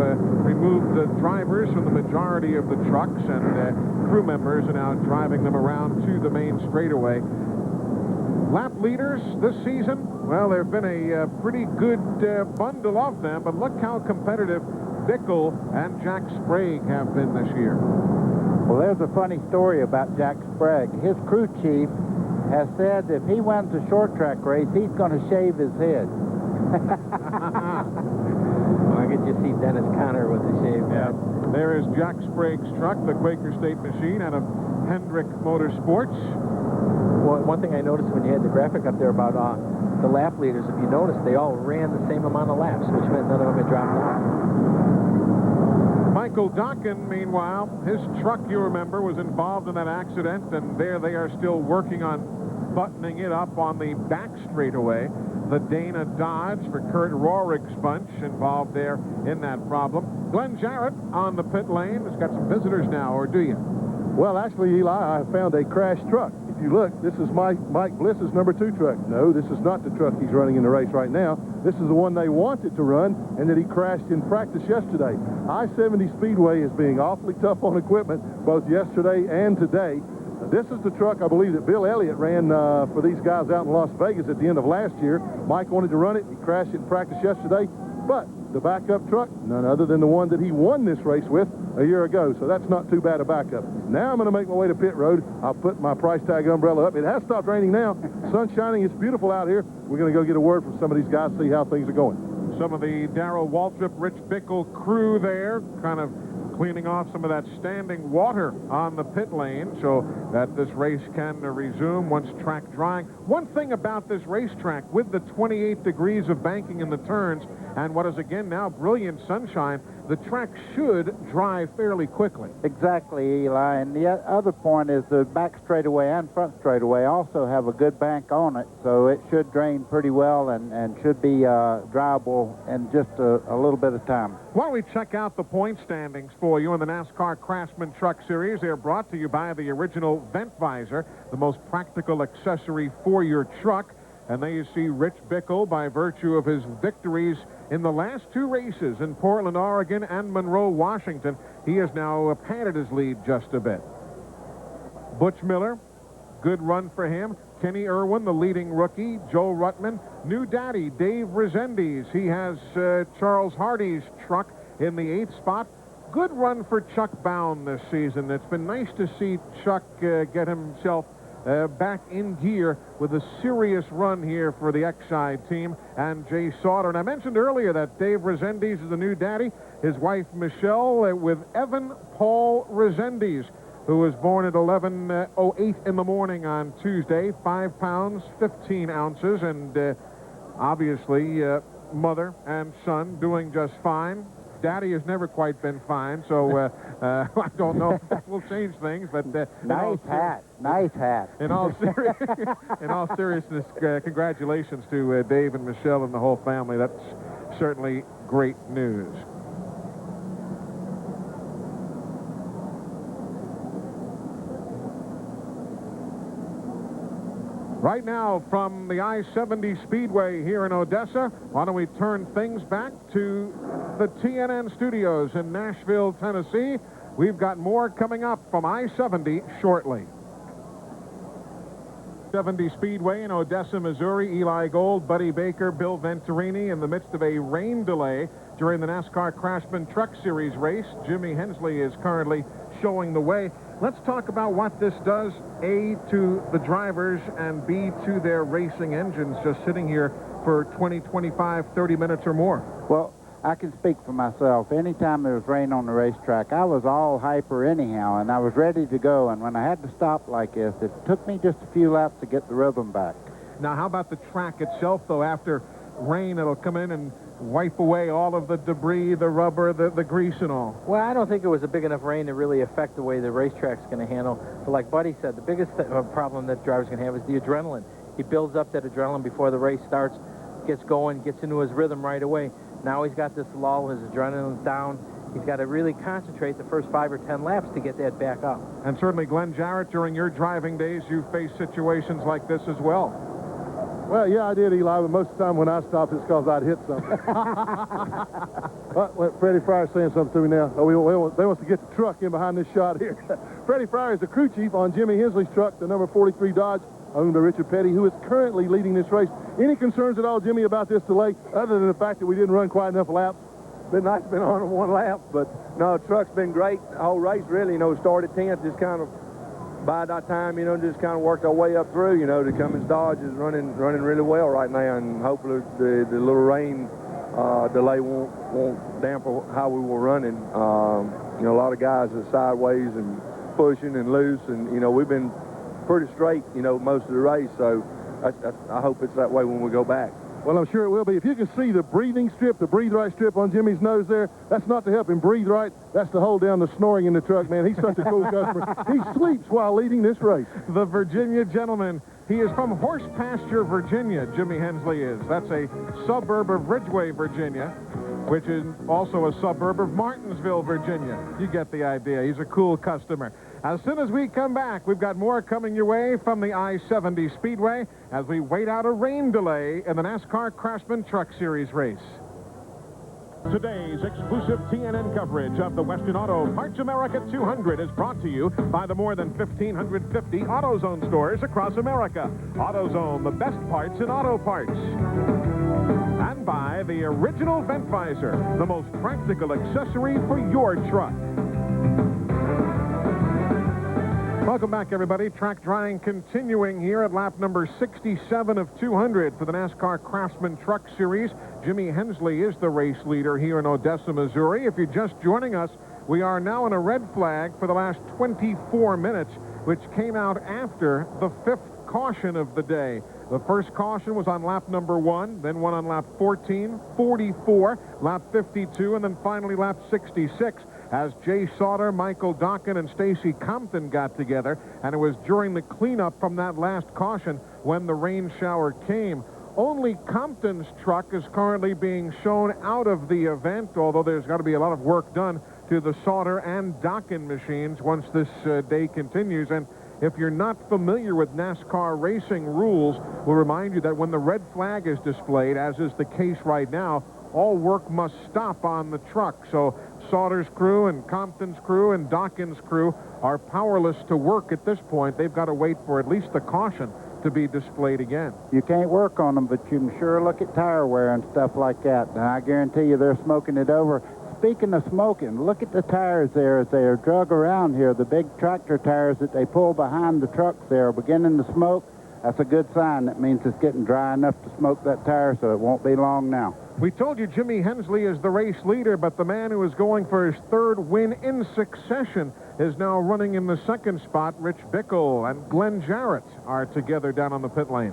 removed the drivers from the majority of the trucks, and crew members are now driving them around to the main straightaway. Lap leaders this season, well, there have been a pretty good bundle of them, but look how competitive Bickle and Jack Sprague have been this year. Well, there's a funny story about Jack Sprague. His crew chief has said if he wins a short track race, he's going to shave his head. Well, I could just see Dennis Conner with the shaved head. There is Jack Sprague's truck, the Quaker State machine, out of Hendrick Motorsports. Well, one thing I noticed when you had the graphic up there about the lap leaders, if you notice, they all ran the same amount of laps, which meant none of them had dropped off. Michael Dockin, meanwhile, his truck, you remember, was involved in that accident, and there they are still working on buttoning it up on the back straightaway. The Dana Dodge for Kurt Rohrig's bunch involved there in that problem. Glenn Jarrett on the pit lane has got some visitors now, or do you? Well, actually, Eli, I found a crashed truck. If you look, this is Mike Bliss's #2 truck. No, this is not the truck he's running in the race right now. This is the one they wanted to run and that he crashed in practice yesterday. I-70 Speedway is being awfully tough on equipment both yesterday and today. This is the truck, I believe, that Bill Elliott ran for these guys out in Las Vegas at the end of last year. Mike wanted to run it. He crashed it in practice yesterday. But the backup truck, none other than the one that he won this race with a year ago. So that's not too bad a backup. Now I'm going to make my way to pit road. I'll put my price tag umbrella up. It has stopped raining now. Sun's shining. It's beautiful out here. We're going to go get a word from some of these guys, see how things are going. Some of the Darrell Waltrip, Rich Bickle crew there, kind of cleaning off some of that standing water on the pit lane so that this race can resume once track drying. One thing about this racetrack, with the 28 degrees of banking in the turns and what is again now brilliant sunshine, the track should dry fairly quickly. Exactly, Eli. And the other point is the back straightaway and front straightaway also have a good bank on it, so it should drain pretty well and should be dryable in just a little bit of time. Why don't we check out the point standings for you in the NASCAR Craftsman Truck Series? They're brought to you by the original vent visor, the most practical accessory for your truck. And there you see Rich Bickle, by virtue of his victories in the last two races in Portland, Oregon and Monroe, Washington. He has now padded his lead just a bit. Butch Miller, good run for him. Kenny Irwin, the leading rookie. Joe Ruttman. New daddy, Dave Rezendes. He has Charles Hardy's truck in the 8th spot. Good run for Chuck Bound this season. It's been nice to see Chuck get himself back in gear with a serious run here for the Exide team and Jay Sauter. And I mentioned earlier that Dave Rezendes is the new daddy. His wife, Michelle, with Evan Paul Rezendes, who was born at 11:08 in the morning on Tuesday, 5 pounds, 15 ounces, and obviously mother and son doing just fine. Daddy has never quite been fine, so I don't know if that will change things. But nice hat. In all seriousness, congratulations to Dave and Michelle and the whole family. That's certainly great news. Right now, from the I-70 Speedway here in Odessa, why don't we turn things back to the TNN studios in Nashville, Tennessee. We've got more coming up from I-70 shortly. 70 Speedway in Odessa, Missouri. Eli Gold, Buddy Baker, Bill Venturini in the midst of a rain delay during the NASCAR Craftsman Truck Series race. Jimmy Hensley is currently showing the way. Let's talk about what this does, A, to the drivers, and B, to their racing engines just sitting here for 20, 25, 30 minutes or more. Well, I can speak for myself. Anytime there was rain on the racetrack, I was all hyper anyhow, and I was ready to go. And when I had to stop like this, it took me just a few laps to get the rhythm back. Now, how about the track itself, though? After rain, it'll come in and wipe away all of the debris, the rubber, the grease and all. Well, I don't think it was a big enough rain to really affect the way the racetrack's going to handle. But like Buddy said, the biggest problem that driver's going to have is the adrenaline. He builds up that adrenaline before the race starts, gets going, gets into his rhythm right away. Now he's got this lull, his adrenaline's down. He's got to really concentrate the first 5 or 10 laps to get that back up. And certainly, Glenn Jarrett, during your driving days, you've faced situations like this as well. Well, yeah, I did, Eli, but most of the time when I stopped, it's because I'd hit something. Freddie Fryer's saying something to me now. Oh, they want to get the truck in behind this shot here. Freddie Fryer is the crew chief on Jimmy Hensley's truck, the number 43 Dodge, owned by Richard Petty, who is currently leading this race. Any concerns at all, Jimmy, about this delay, other than the fact that we didn't run quite enough laps? Been nice, been on 1 lap, but no, the truck's been great. The whole race, really, started 10th, just kind of by that time, just kind of worked our way up through. The Cummins Dodge is running really well right now, and hopefully the little rain delay won't dampen how we were running. A lot of guys are sideways and pushing and loose, and we've been pretty straight, most of the race. So I hope it's that way when we go back. Well, I'm sure it will be. If you can see the breathing strip, the breathe right strip on Jimmy's nose there, that's not to help him breathe right. That's to hold down the snoring in the truck, man. He's such a cool customer. He sleeps while leading this race. The Virginia gentleman. He is from Horse Pasture, Virginia, Jimmy Hensley is. That's a suburb of Ridgeway, Virginia, which is also a suburb of Martinsville, Virginia. You get the idea. He's a cool customer. As soon as we come back, we've got more coming your way from the I-70 Speedway as we wait out a rain delay in the NASCAR Craftsman Truck Series race. Today's exclusive TNN coverage of the Western Auto Parts America 200 is brought to you by the more than 1,550 AutoZone stores across America. AutoZone, the best parts in auto parts. And by the original vent visor, the most practical accessory for your truck. Welcome back, everybody. Track drying continuing here at lap number 67 of 200 for the NASCAR Craftsman Truck Series. Jimmy Hensley is the race leader here in Odessa, Missouri. If you're just joining us, we are now in a red flag for the last 24 minutes, which came out after the 5th caution of the day. The first caution was on lap number 1, then one on lap 14, 44, lap 52, and then finally lap 66. As Jay Sauter, Michael Dokken, and Stacy Compton got together, and it was during the cleanup from that last caution when the rain shower came. Only Compton's truck is currently being shown out of the event, although there's got to be a lot of work done to the Sauter and Dokken machines once this day continues. And if you're not familiar with NASCAR racing rules, we'll remind you that when the red flag is displayed, as is the case right now, all work must stop on the truck. So Sauter's crew and Compton's crew and Dokken's crew are powerless to work at this point. They've got to wait for at least the caution to be displayed again. You can't work on them, but you can sure look at tire wear and stuff like that. And I guarantee you they're smoking it over. Speaking of smoking, look at the tires there as they are drug around here. The big tractor tires that they pull behind the trucks there are beginning to smoke. That's a good sign. That means it's getting dry enough to smoke that tire, so it won't be long now. We told you Jimmy Hensley is the race leader, but the man who is going for his 3rd win in succession is now running in the 2nd spot. Rich Bickle and Glenn Jarrett are together down on the pit lane.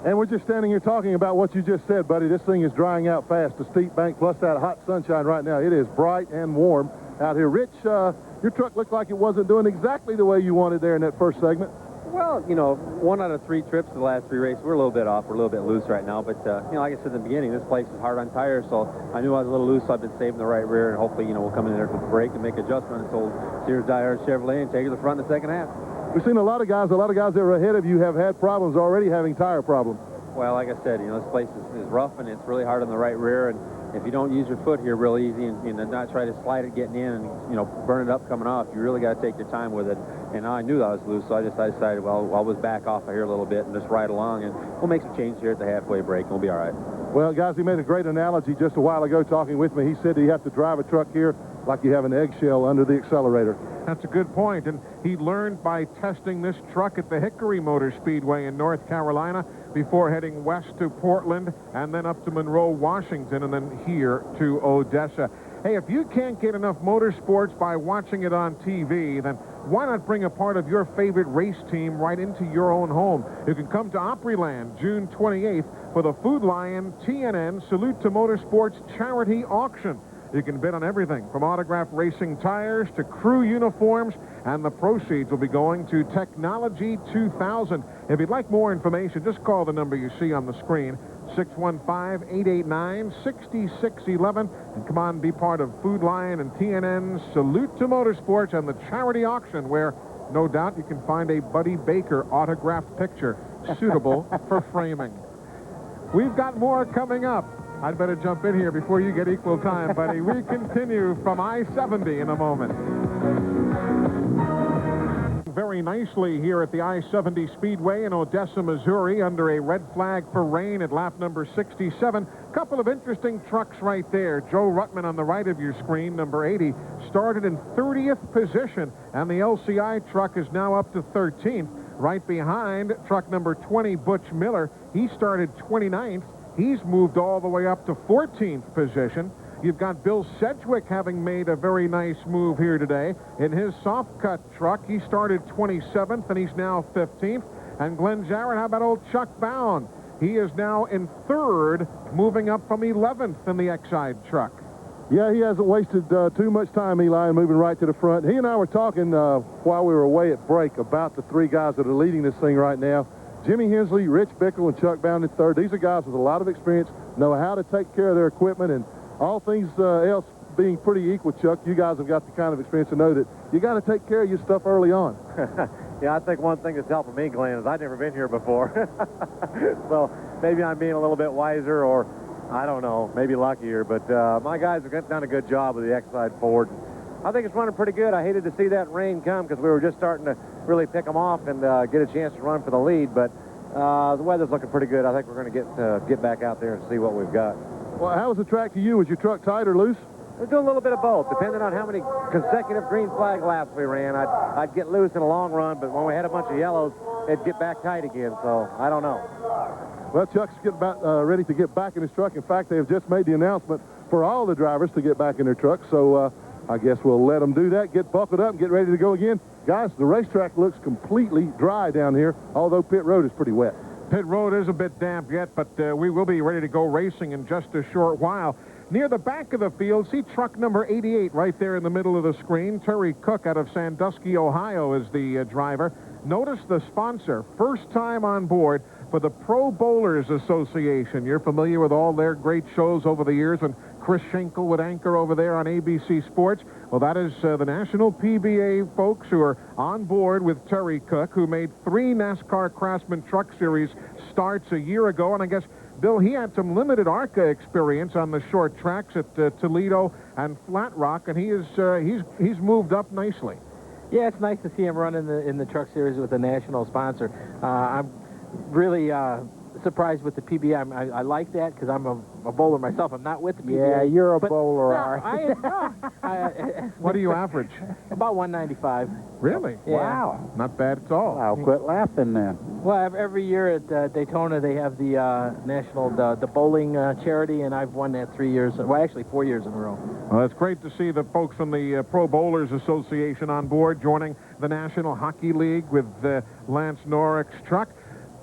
And we're just standing here talking about what you just said, buddy. This thing is drying out fast. The steep bank plus that hot sunshine right now. It is bright and warm out here. Rich, your truck looked like it wasn't doing exactly the way you wanted there in that first segment. Well, 1 out of 3 trips the last 3 races, we're a little bit off. We're a little bit loose right now. But, like I said in the beginning, this place is hard on tires, so I knew I was a little loose, so I've been saving the right rear, and hopefully, we'll come in there to the break and make adjustments. So Sears Dyer Chevrolet and take her to the front in the second half. We've seen a lot of guys that are ahead of you have had problems already having tire problems. Well, like I said, this place is rough, and it's really hard on the right rear, and if you don't use your foot here real easy and not try to slide it getting in and, burn it up coming off, you really got to take your time with it. And I knew that I was loose, so I decided, well, I'll just back off of here a little bit and just ride along, and we'll make some changes here at the halfway break, and we'll be all right. Well, guys, he made a great analogy just a while ago talking with me. He said you have to drive a truck here like you have an eggshell under the accelerator. That's a good point, and he learned by testing this truck at the Hickory Motor Speedway in North Carolina before heading west to Portland and then up to Monroe, Washington, and then here to Odessa. Hey, if you can't get enough motorsports by watching it on TV, then why not bring a part of your favorite race team right into your own home? You can come to Opryland June 28th for the Food Lion TNN Salute to Motorsports charity auction. You can bid on everything from autographed racing tires to crew uniforms, and the proceeds will be going to Technology 2000. If you'd like more information, just call the number you see on the screen, 615-889-6611. And come on, be part of Food Lion and TNN's Salute to Motorsports and the charity auction, where no doubt you can find a Buddy Baker autographed picture suitable for framing. We've got more coming up. I'd better jump in here before you get equal time, buddy. We continue from I-70 in a moment. Very nicely here at the I-70 Speedway in Odessa, Missouri, under a red flag for rain at lap number 67. Couple of interesting trucks right there. Joe Ruttman on the right of your screen, number 80, started in 30th position, and the LCI truck is now up to 13th. Right behind truck number 20, Butch Miller. He started 29th. He's moved all the way up to 14th position. You've got Bill Sedgwick having made a very nice move here today. In his soft cut truck, he started 27th, and he's now 15th. And Glenn Jarrett, how about old Chuck Bound? He is now in 3rd, moving up from 11th in the Exide truck. Yeah, he hasn't wasted too much time, Eli, moving right to the front. He and I were talking while we were away at break about the 3 guys that are leading this thing right now. Jimmy Hensley, Rich Bickle, and Chuck Bound in 3rd. These are guys with a lot of experience, know how to take care of their equipment, and all things else being pretty equal, Chuck, you guys have got the kind of experience to know that you got to take care of your stuff early on. Yeah, I think one thing that's helping me, Glenn, is I've never been here before. So maybe I'm being a little bit wiser, or I don't know, maybe luckier, but my guys have done a good job with the Exide Ford. I think it's running pretty good. I hated to see that rain come because we were just starting to really pick them off and get a chance to run for the lead, but the weather's looking pretty good. I think we're going to get back out there and see what we've got. Well, how was the track to you? Was your truck tight or loose? We're doing a little bit of both, depending on how many consecutive green flag laps we ran. I'd get loose in a long run, but when we had a bunch of yellows, it'd get back tight again, so I don't know. Well, Chuck's getting ready to get back in his truck. In fact, they have just made the announcement for all the drivers to get back in their trucks, so I guess we'll let them do that, get buckled up, and get ready to go again. Guys, the racetrack looks completely dry down here, although pit road is pretty wet. Pit road is a bit damp yet, but we will be ready to go racing in just a short while. Near the back of the field, see truck number 88 right there in the middle of the screen. Terry Cook out of Sandusky, Ohio is the driver. Notice the sponsor, first time on board for the Pro Bowlers Association. You're familiar with all their great shows over the years, and Chris Schenkel would anchor over there on ABC Sports. Well, that is the National PBA folks who are on board with Terry Cook, who made 3 NASCAR Craftsman Truck Series starts a year ago. And I guess, Bill, he had some limited ARCA experience on the short tracks at Toledo and Flat Rock, and he's moved up nicely. Yeah, it's nice to see him run in the Truck Series with a national sponsor. I'm really surprised with the PBA. I like that because I'm a bowler myself. I'm not with the PBA. Yeah, you're a bowler, What do you average? About 195. Really? Yeah. Wow. Not bad at all. I'll quit laughing then. Well, every year at Daytona, they have the national, the bowling charity, and I've won that 3 years, well, actually 4 years in a row. Well, it's great to see the folks from the Pro Bowlers Association on board, joining the National Hockey League with Lance Norrick's truck.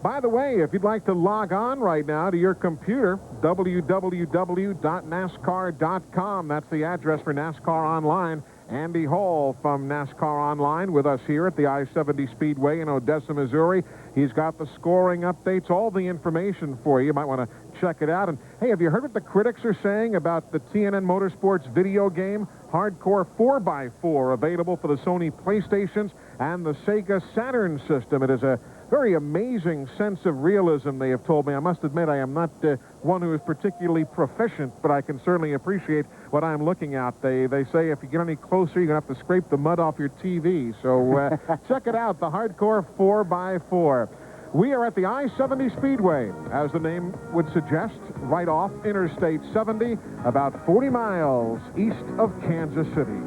By the way, if you'd like to log on right now to your computer, www.nascar.com. That's the address for NASCAR Online. Andy Hall from NASCAR Online with us here at the I-70 Speedway in Odessa, Missouri. He's got the scoring updates, all the information for you. You might want to check it out. And, hey, have you heard what the critics are saying about the TNN Motorsports video game, Hardcore 4x4, available for the Sony PlayStations and the Sega Saturn system? It is a very amazing sense of realism, they have told me. I must admit, I am not one who is particularly proficient, but I can certainly appreciate what I'm looking at. They say if you get any closer, you're going to have to scrape the mud off your TV. So check it out, the Hardcore 4x4. We are at the I-70 Speedway, as the name would suggest, right off Interstate 70, about 40 miles east of Kansas City.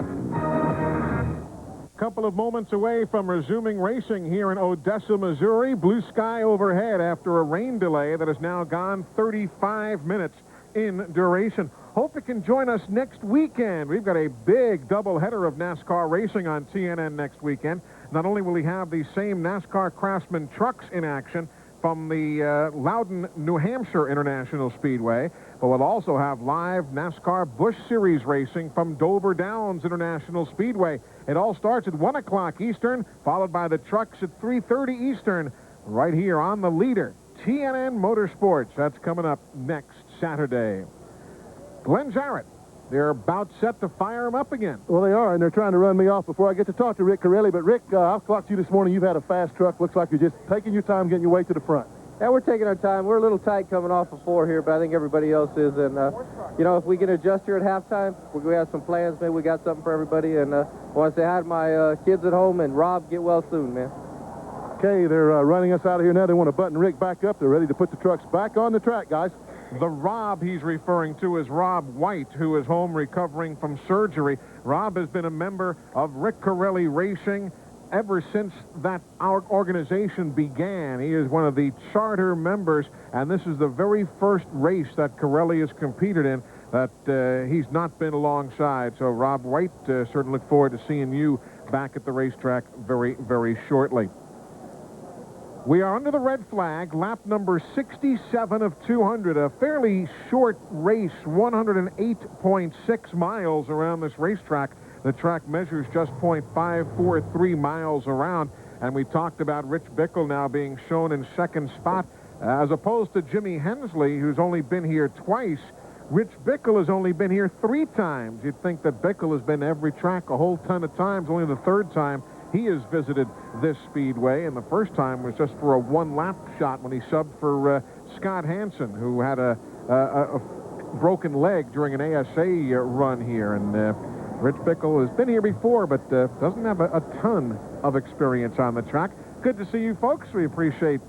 Couple of moments away from resuming racing here in Odessa, Missouri. Blue sky overhead after a rain delay that has now gone 35 minutes in duration. Hope you can join us next weekend. We've got a big doubleheader of NASCAR racing on TNN next weekend. Not only will we have the same NASCAR Craftsman trucks in action from the Loudon, New Hampshire International Speedway, but we'll also have live NASCAR Busch Series racing from Dover Downs International Speedway. It all starts at 1 o'clock Eastern, followed by the trucks at 3:30 Eastern, right here on the leader, TNN Motorsports. That's coming up next Saturday. Glenn Jarrett, they're about set to fire him up again. Well, they are, and they're trying to run me off before I get to talk to Rick Corelli. But, Rick, I've clocked you this morning. You've had a fast truck. Looks like you're just taking your time getting your way to the front. Yeah, we're taking our time. We're a little tight coming off of 4 here, but I think everybody else is. And, you know, if we can adjust here at halftime, we have some plans. Maybe we got something for everybody. And I want to say hi to my kids at home. And, Rob, get well soon, man. Okay, they're running us out of here now. They want to button Rick back up. They're ready to put the trucks back on the track, guys. The Rob he's referring to is Rob White, who is home recovering from surgery. Rob has been a member of Rick Corelli Racing ever since that our organization began. He is one of the charter members, and this is the very first race that Corelli has competed in that he's not been alongside. So, Rob White, certainly look forward to seeing you back at the racetrack very, very shortly. We are under the red flag, lap number 67 of 200, a fairly short race, 108.6 miles around this racetrack. The track measures just 0.543 miles around, and we talked about Rich Bickle now being shown in second spot, as opposed to Jimmy Hensley, who's only been here twice. Rich Bickle has only been here 3 times. You'd think that Bickle has been every track a whole ton of times, only the 3rd time he has visited this speedway, and the first time was just for a 1-lap shot when he subbed for Scott Hansen, who had a broken leg during an ASA run here. And Rich Bickle has been here before, but doesn't have a ton of experience on the track. Good to see you folks. We appreciate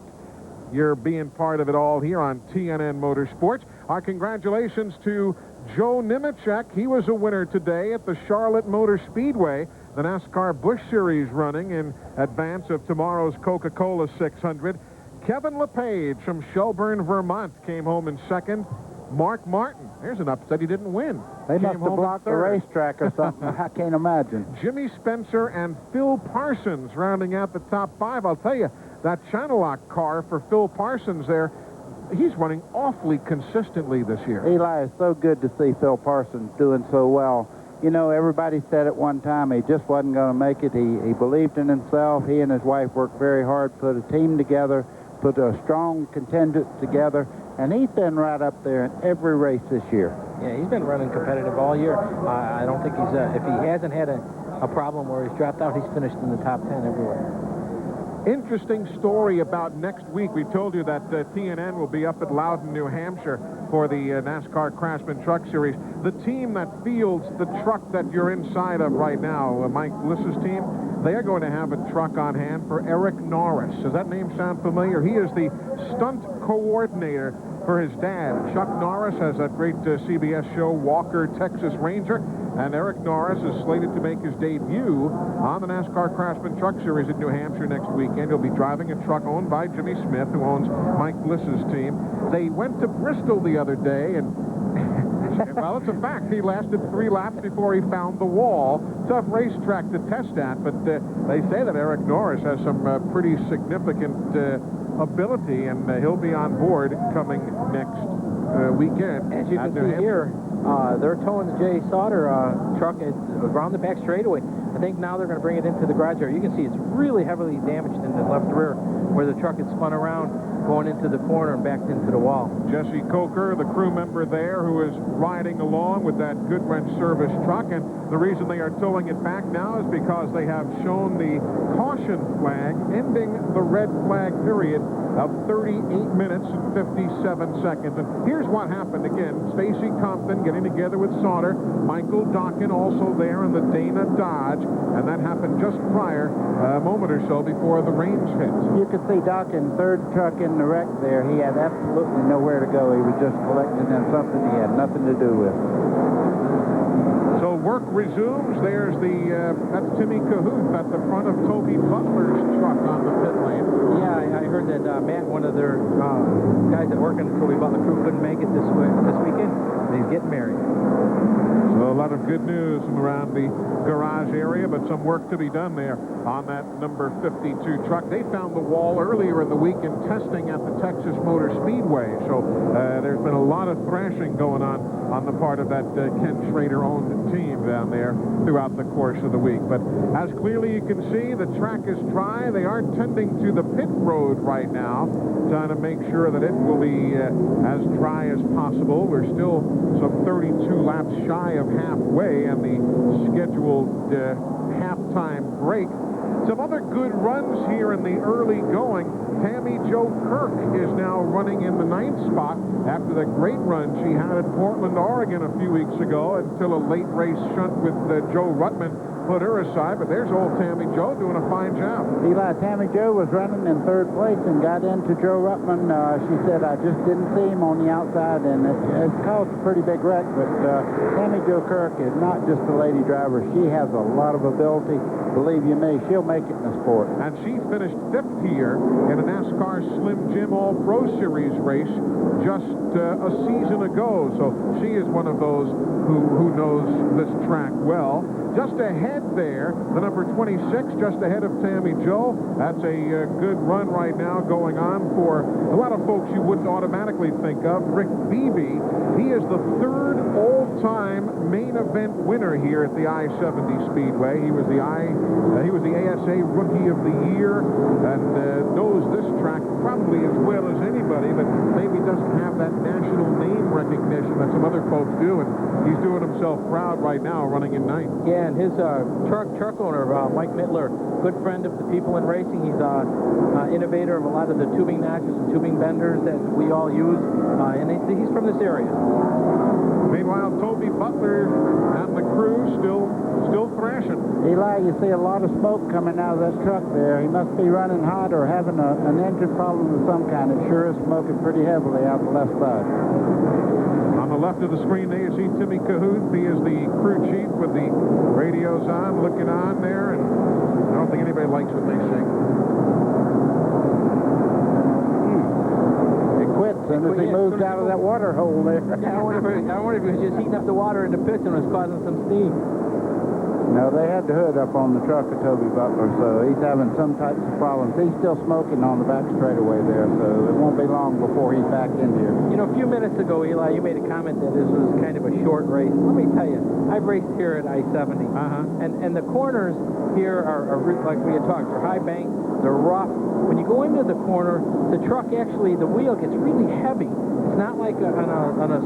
your being part of it all here on TNN Motorsports. Our congratulations to Joe Nemechek. He was a winner today at the Charlotte Motor Speedway, the NASCAR Busch Series running in advance of tomorrow's Coca-Cola 600. Kevin LePage from Shelburne, Vermont came home in second. Mark Martin, there's an upset, he didn't win. They must have blocked the racetrack or something. I can't imagine. Jimmy Spencer and Phil Parsons rounding out the top 5. I'll tell you, that Channel Lock car for Phil Parsons there, he's running awfully consistently this year. Eli, it's so good to see Phil Parsons doing so well. You know, everybody said at one time he just wasn't going to make it. He believed in himself. He and his wife worked very hard, put a team together, put a strong contingent together, and he's been right up there in every race this year. Yeah, he's been running competitive all year. I don't think he's, if he hasn't had a problem where he's dropped out, he's finished in the top 10 everywhere. Interesting story about next week. We told you that TNN will be up at Loudon, New Hampshire for the NASCAR Craftsman Truck Series. The team that fields the truck that you're inside of right now, Mike Bliss's team, they are going to have a truck on hand for Eric Norris. Does that name sound familiar? He is the stunt coordinator for his dad. Chuck Norris has that great CBS show, Walker, Texas Ranger, and Eric Norris is slated to make his debut on the NASCAR Craftsman Truck Series in New Hampshire next weekend. He'll be driving a truck owned by Jimmy Smith, who owns Mike Bliss's team. They went to Bristol the other day, and well, it's a fact. He lasted 3 laps before he found the wall. Tough racetrack to test at, but they say that Eric Norris has some pretty significant ability, and he'll be on board coming next weekend. As you can see here, they're towing the Jay Sauter truck around the back straightaway. I think now they're going to bring it into the garage area. You can see it's really heavily damaged in the left rear where the truck had spun around going into the corner and backed into the wall. Jesse Coker, the crew member there, who is riding along with that Goodwrench service truck, and the reason they are towing it back now is because they have shown the caution flag ending the red flag period of 38 minutes and 57 seconds. And here's what happened again. Stacy Compton getting together with Sauter, Michael Dockin also there in the Dana Dodge, and that happened just prior, a moment or so before the rains hit. You can see Dockin, third truck in the wreck there. He had absolutely nowhere to go. He was just collecting in something he had nothing to do with. So work resumes. There's that's Timmy Cahoot at the front of Toby Butler's truck on the pit lane. Yeah, I heard that Matt, one of their guys that work in the Toby Butler crew, couldn't make it this weekend. He's getting married. So a lot of good news from around the garage area, but some work to be done there on that number 52 truck. They found the wall earlier in the week in testing at the Texas Motor Speedway. So there's been a lot of thrashing going on the part of that Ken Schrader-owned team down there throughout the course of the week. But as clearly you can see, the track is dry. They are tending to the pit road right now, trying to make sure that it will be as dry as possible. We're still some 32 laps shy of halfway and the scheduled halftime break. Some other good runs here in the early going. Tammy Jo Kirk is now running in the 9th spot after the great run she had at Portland, Oregon a few weeks ago until a late race shunt with Joe Ruttman put her aside. But there's old Tammy Jo doing a fine job. Eli, Tammy Jo was running in 3rd place and got into Joe Ruttman. She said, I just didn't see him on the outside, and it caused a pretty big wreck. But Tammy Jo Kirk is not just a lady driver. She has a lot of ability. Believe you me, she'll make it in the sport. And she finished 5th here in a NASCAR Slim Jim All-Pro Series race just a season ago. So she is one of those who knows this track well. Just ahead there, the number 26, just ahead of Tammy Jo. That's a good run right now going on for a lot of folks you wouldn't automatically think of. Rick Beebe, he is the 3rd all-time main event winner here at the I-70 Speedway. He was the ASA Rookie of the Year and knows this track probably as well as anybody, but maybe doesn't have that national name recognition that some other folks do, and he's doing himself proud right now running in 9th. Yeah, and his truck owner, Mike Mittler, good friend of the people in racing. He's innovator of a lot of the tubing notches and tubing benders that we all use, and he's from this area. Meanwhile, Toby Butler and the crew still thrashing. Eli, you see a lot of smoke coming out of that truck there. He must be running hot or having an engine problem of some kind. It sure is smoking pretty heavily out the left side. On the left of the screen there, you see Timmy Cahoon. He is the crew chief with the radios on, looking on there, and I don't think anybody likes what they say. It quit as soon as he moved out of that water hole there. Yeah, I wonder if he was just heating up the water in the pits and was causing some steam. No, they had the hood up on the truck of Toby Butler, so he's having some types of problems. He's still smoking on the back straightaway there, so it won't be long before he's back in here. You know, a few minutes ago, Eli, you made a comment that this was kind of a short race. Let me tell you, I've raced here at I-70, and the corners here are like we had talked, they're high banked, they're rough. When you go into the corner, the truck actually, the wheel gets really heavy. It's not like on a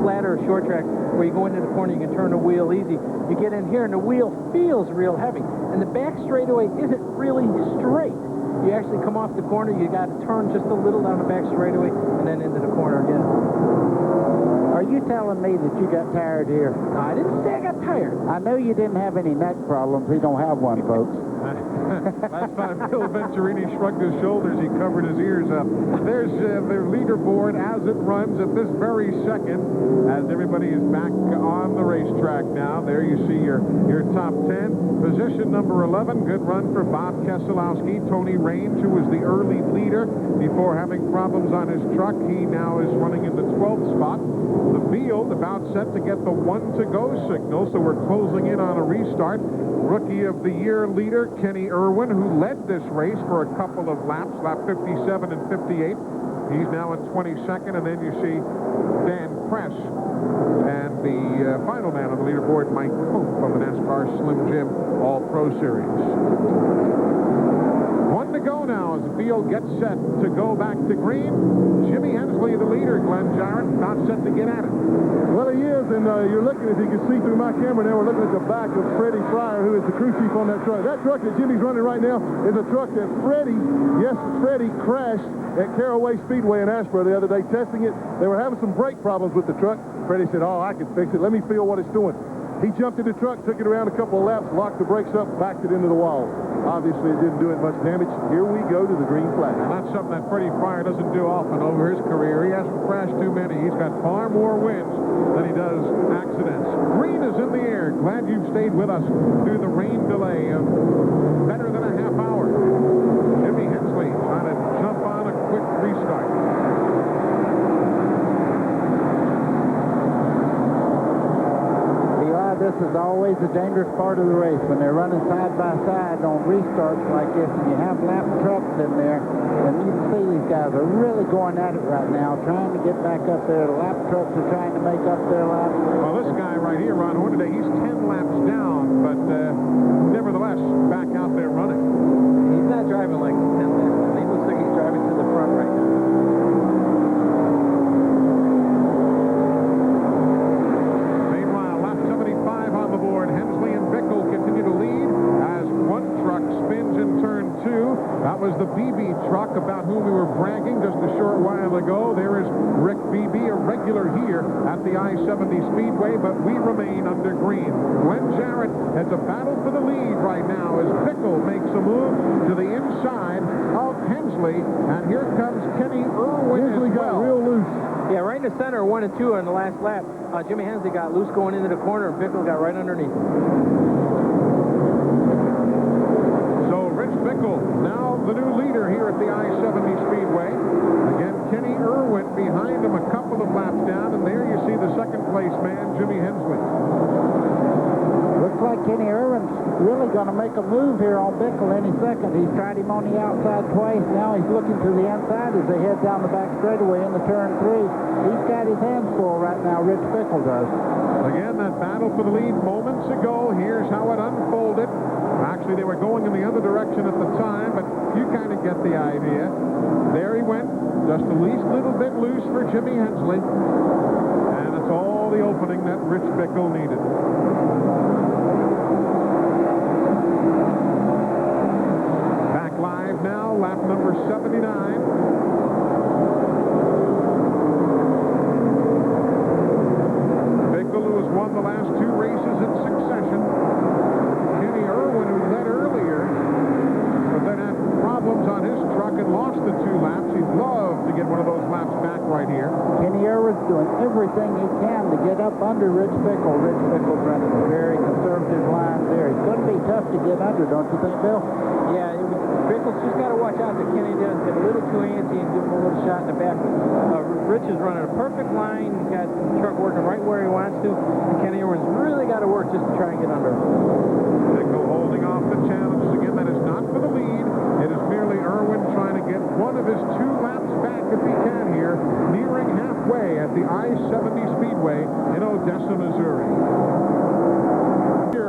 flatter short track where you go into the corner, you can turn the wheel easy. You get in here and the wheel feels real heavy. And the back straightaway isn't really straight. You actually come off the corner, you got to turn just a little down the back straightaway and then into the corner again. Are you telling me that you got tired here? No, I didn't say I got tired. I know you didn't have any neck problems. He don't have one, folks. Last time Bill Venturini shrugged his shoulders, he covered his ears up. There's their leaderboard as it runs at this very second, as everybody is back on the racetrack now. There you see your top 10. Position number 11, good run for Bob Keselowski. Tony Range, who was the early leader before having problems on his truck. He now is running in the 12th spot. The field about set to get the 1 to go signal, so we're closing in on a restart. Rookie of the Year leader, Kenny Irwin, who led this race for a couple of laps, lap 57 and 58. He's now in 22nd, and then you see Dan Press. And the final man on the leaderboard, Mike Pope from the NASCAR Slim Jim All-Pro Series. 1 to go now as the field gets set to go back to green. Jimmy Hensley, the leader, Glenn Jarrett, not set to get at it. Well, he is, and you're looking, as you can see through my camera now, we're looking at the back of Freddie Fryer, who is the crew chief on that truck. That truck that Jimmy's running right now is a truck that Freddie crashed at Caraway Speedway in Asheboro the other day, testing it. They were having some brake problems with the truck. Freddie said, oh, I can fix it. Let me feel what it's doing. He jumped in the truck, took it around a couple of laps, locked the brakes up, backed it into the wall. Obviously, it didn't do it much damage. Here we go to the green flag. And that's something that Freddie Fryer doesn't do often over his career. He hasn't crashed too many. He's got far more wins than he does accidents. Green is in the air. Glad you've stayed with us through the rain delay of better than a half hour. Jimmy Hensley trying to jump on a quick restart. Eli, this is always a dangerous part of the race when they're running side by side on restarts like this, and you have lap trucks in there, and you can see these guys are really going at it right now, trying to get back up there. The lap trucks are trying to make up their laps. Well, this guy right here, Ron Hornaday, he's 10 laps down, but nevertheless, back out there running. He's not driving like 10 laps. He looks like he's driving to the front right now. Meanwhile, lap 75 on the board. Hensley and Bickle continue to lead as one truck spins in turn 2. That was the BB truck about whom we were bragging just a short while ago. There is Rick Beebe, a regular here at the I-70 Speedway, but we remain under green. Glenn Jarrett has a battle for the lead right now as Bickle makes a move to the inside of Hensley, and here comes Kenny Irwin Hensley as well. got real loose. Yeah, right in the center, 1 and 2 on the last lap. Jimmy Hensley got loose going into the corner, and Bickle got right underneath. So Rich Bickle, now the new leader here at the I-70 Speedway. Again, Kenny Irwin behind him a couple of laps down, and there you see the second place man, Jimmy Hensley. Looks like Kenny Irwin's really going to make a move here on Bickle any second. He's tried him on the outside twice. Now he's looking to the inside as they head down the back straightaway into turn 3. He's got his hands full right now, Rich Bickle does. Again, that battle for the lead moments ago. Here's how it unfolded. Actually, they were going in the other direction at the time, but you kind of get the idea. There he went, just the least little bit loose for Jimmy Hensley. And it's all the opening that Rich Bickle needed. Back live now, lap number 79. Bickle, who has won the last 2 races in succession. Kenny Irwin, who led earlier, but then had problems on his truck and lost the 2 laps. He'd love to get one of those laps back right here. Kenny Irwin's doing everything he can to get up under Rich Bickle. Rich Bickle's running a very conservative line there. He's going to be tough to get under, don't you think, Bill? Yeah, Bickle's just got to watch out that Kenny doesn't get a little too antsy and give him a little shot in the back. Rich is running a perfect line. He's got the truck working right where he wants to. And Kenny Irwin's really got to work just to try and get under. Bickle holding off the challenges. Again, that is not for the lead. It is merely Irwin trying to get one of his 2 laps back if he can here, nearing halfway at the I-70 Speedway in Odessa, Missouri.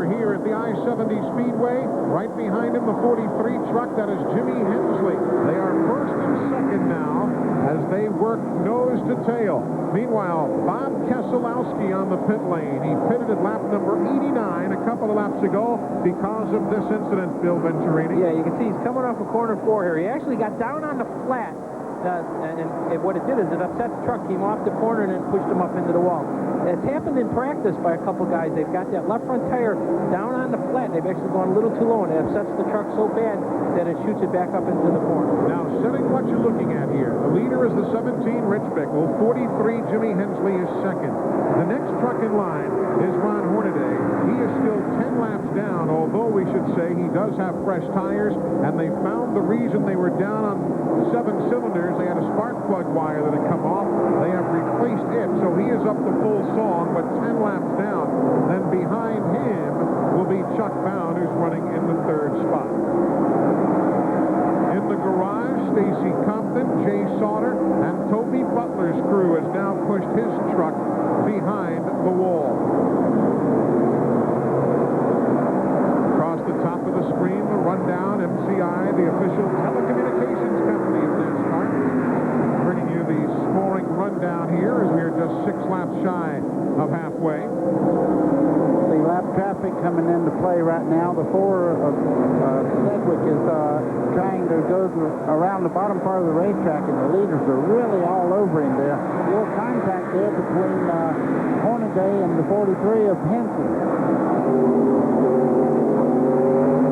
Here at the I-70 Speedway, right behind him, the 43 truck, that is Jimmy Hensley. They are first and second now as they work nose to tail. Meanwhile, Bob Keselowski on the pit lane. He pitted at lap number 89 a couple of laps ago because of this incident, Bill Venturini. Yeah, you can see he's coming off of corner 4 here. He actually got down on the flat, and what it did is it upset the truck, came off the corner, and then pushed him up into the wall. It's happened in practice by a couple guys. They've got that left front tire down on the flat. They've actually gone a little too low, and it upsets the truck so bad that it shoots it back up into the corner. Now, setting what you're looking at here, the leader is the 17, Rich Bickle. 43, Jimmy Hensley is second. The next truck in line is Ron Hornaday. He is still 10 laps down, although we should say he does have fresh tires, and they found the reason they were down on 7 cylinders. They had a spark plug wire that had come off. They have replaced it, so he is up to full song, but 10 laps down. Then behind him will be Chuck Bound, who's running in the 3rd spot. In the garage, Stacy Compton, Jay Sauter, and Toby Butler's crew has now pushed his truck behind the wall. Across the top of the screen, the rundown, MCI, the official telecommunications company of NASCAR, bringing you the scoring rundown here as we are just 6 laps shy of halfway. The lap traffic coming into play right now. The 4 of Sedgwick is trying to go around the bottom part of the racetrack, and the leaders are really all over him there. A little contact there between Hornaday and the 43 of Hensley.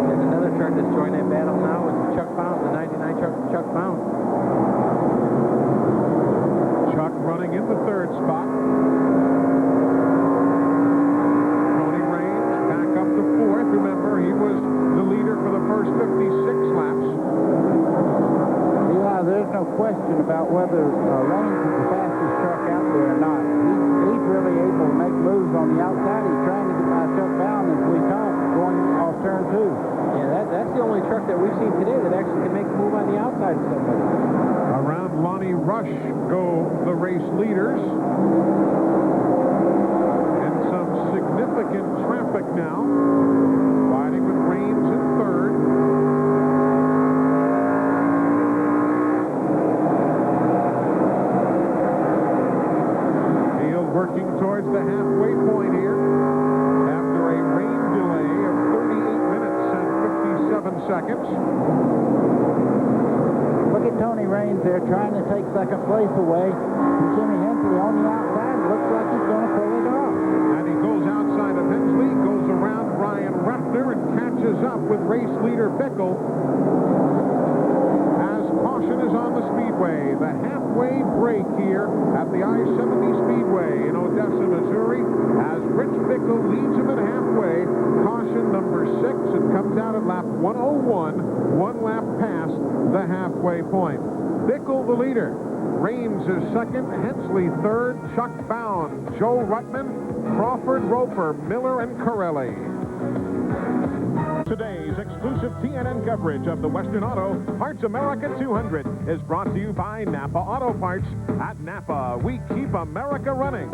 And another truck that's joined that battle now is Chuck Bound, the 99 truck of Chuck Bound. Chuck running in the 3rd spot. Remember, he was the leader for the first 56 laps. Eli, there's no question about whether Raines is the fastest truck out there or not. He he's really able to make moves on the outside. He's trying to get my Chuck Bound as we talk, going off turn 2. Yeah, that's the only truck that we've seen today that actually can make a move on the outside of somebody. Around Lonnie Rush go the race leaders. And some significant traffic now. Fighting with Raines in third. Field working towards the halfway point here. After a rain delay of 38 minutes and 57 seconds. Look at Tony Raines there trying to take second place away from Jimmy Hensley on the outside. Looks like he's going to pull it off. And he goes outside of Hensley, goes around Ryan Refner, and catches up with race leader Bickle. As caution is on the Speedway, the halfway break here at the I-70 Speedway in Odessa, Missouri, as Rich Bickle leads him at halfway. Caution number 6, it comes out at lap 101, one lap past the halfway point. Bickle the leader. Raines is second, Hensley third, Chuck Bound, Joe Ruttman, Crawford, Roper, Miller, and Corelli. Today's exclusive TNN coverage of the Western Auto Parts America 200 is brought to you by Napa Auto Parts. At Napa, we keep America running.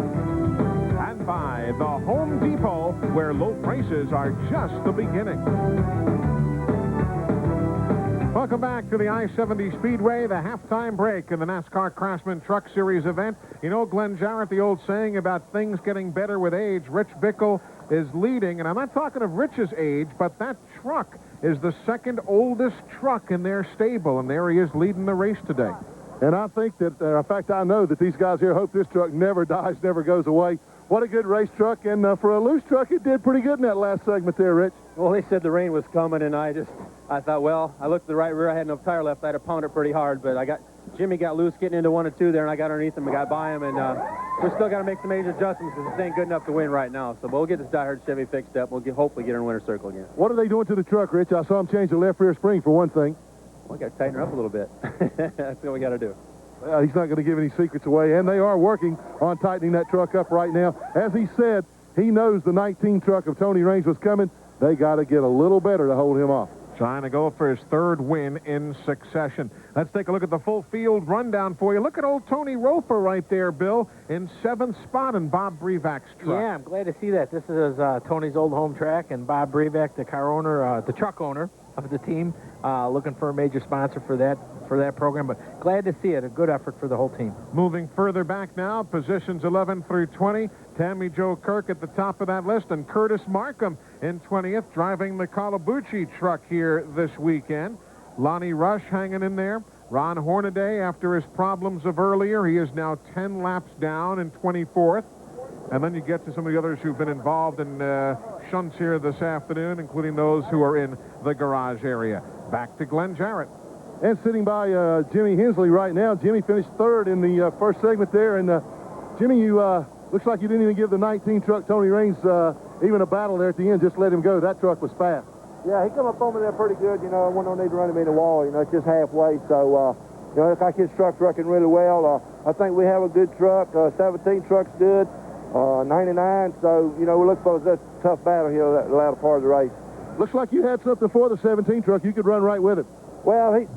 And by the Home Depot, where low prices are just the beginning. Welcome back to the I-70 Speedway, the halftime break in the NASCAR Craftsman Truck Series event. You know, Glenn Jarrett, the old saying about things getting better with age. Rich Bickle is leading, and I'm not talking of Rich's age, but that truck is the second oldest truck in their stable, and there he is leading the race today. And I think that, in fact, I know that these guys here hope this truck never dies, never goes away. What a good race truck, and for a loose truck, it did pretty good in that last segment there, Rich. Well, they said the rain was coming, and I thought, well, I looked to the right rear. I had no tire left. I had to pound it pretty hard, but Jimmy got loose getting into 1 and 2 there, and I got underneath him and got by him, and we still got to make some major adjustments because this ain't good enough to win right now. So we'll get this diehard Chevy fixed up. We'll hopefully get in a winner's circle again. What are they doing to the truck, Rich? I saw them change the left rear spring for one thing. Well, we got to tighten her up a little bit. That's what we got to do. Well, he's not going to give any secrets away, and they are working on tightening that truck up right now. As he said, he knows the 19 truck of Tony Raines was coming. They got to get a little better to hold him off. Trying to go for his third win in succession. Let's take a look at the full field rundown for you. Look at old Tony Roper right there, Bill, in 7th spot in Bob Brevac's truck. Yeah, I'm glad to see that. This is Tony's old home track, and Bob Brevac, the car owner, the truck owner of the team, looking for a major sponsor for that program. But glad to see it. A good effort for the whole team. Moving further back now, positions 11 through 20. Tammy Jo Kirk at the top of that list, and Curtis Markham in 20th, driving the Calabucci truck here this weekend. Lonnie Rush hanging in there. Ron Hornaday, after his problems of earlier, he is now 10 laps down in 24th. And then you get to some of the others who've been involved in shunts here this afternoon, including those who are in the garage area. Back to Glenn Jarrett. And sitting by Jimmy Hensley right now. Jimmy finished third in the first segment there. And Jimmy, you looks like you didn't even give the 19 truck Tony Raines even a battle there at the end. Just let him go. That truck was fast. Yeah, he come up on me there pretty good. You know, I don't need to run him in the wall. You know, it's just halfway. So, you know, I his truck's working really well. I think we have a good truck. 17 truck's good. 99. So, you know, we look for a tough battle here the latter part of the race. Looks like you had something for the 17 truck. You could run right with it. Well, he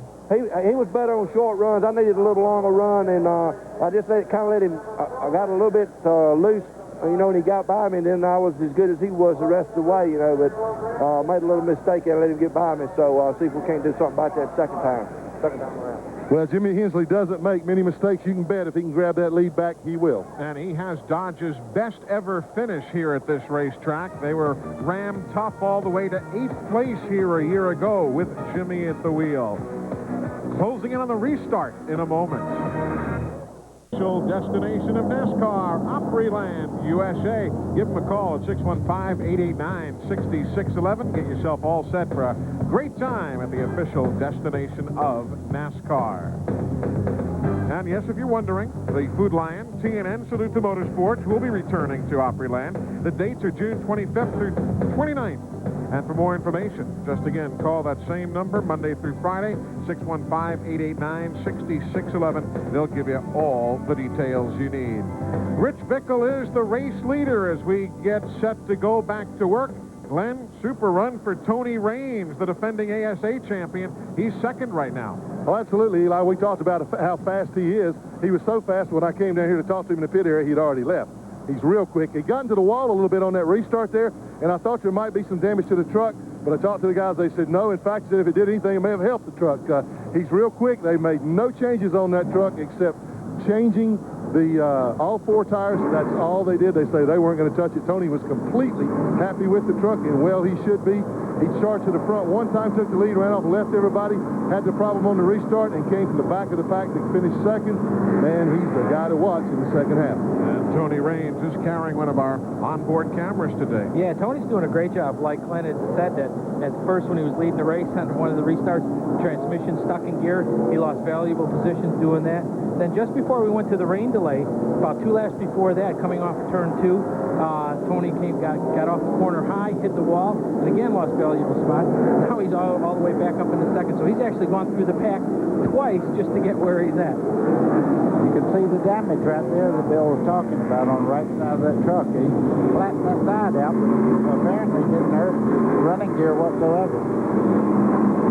was better on short runs. I needed a little longer run, and I just let him. I got a little bit loose, you know, when he got by me, and then I was as good as he was the rest of the way, you know. But made a little mistake and let him get by me. So see if we can't do something about that second time around. Well, Jimmy Hensley doesn't make many mistakes. You can bet if he can grab that lead back, he will. And he has Dodge's best ever finish here at this racetrack. They were rammed tough all the way to 8th place here a year ago with Jimmy at the wheel. Closing in on the restart in a moment. Destination of NASCAR, Opryland, USA. Give them a call at 615-889-6611. Get yourself all set for a great time at the official destination of NASCAR. And yes, if you're wondering, the Food Lion, TNN, Salute to Motorsports will be returning to Opryland. The dates are June 25th through 29th. And for more information, just again, call that same number Monday through Friday, 615-889-6611. They'll give you all the details you need. Rich Bickle is the race leader as we get set to go back to work. Glenn, super run for Tony Raines, the defending ASA champion. He's second right now. Oh, absolutely, Eli. We talked about how fast he is. He was so fast when I came down here to talk to him in the pit area, he'd already left. He's real quick. He got into the wall a little bit on that restart there, and I thought there might be some damage to the truck, but I talked to the guys. They said no. In fact, they said if it did anything, it may have helped the truck. He's real quick. They made no changes on that truck except changing the all four tires. That's all they did. They say they weren't going to touch it. Tony was completely happy with the truck, and well, he should be. He charged to the front one time, took the lead, ran off, left everybody, had the problem on the restart, and came from the back of the pack to finish second. Man, he's the guy to watch in the second half. And Tony Raines is carrying one of our onboard cameras today. Yeah, Tony's doing a great job. Like Glenn had said, that at first when he was leading the race on one of the restarts, transmission stuck in gear. He lost valuable positions doing that. Then just before we went to the rain delay, about 2 laps before that, coming off of turn 2, Tony got off the corner high, hit the wall, and again lost valuable spot. Now he's all the way back up in the second, so he's actually gone through the pack twice just to get where he's at. You can see the damage right there that Bill was talking about on the right side of that truck. He flattened that side out, but apparently didn't hurt the running gear whatsoever.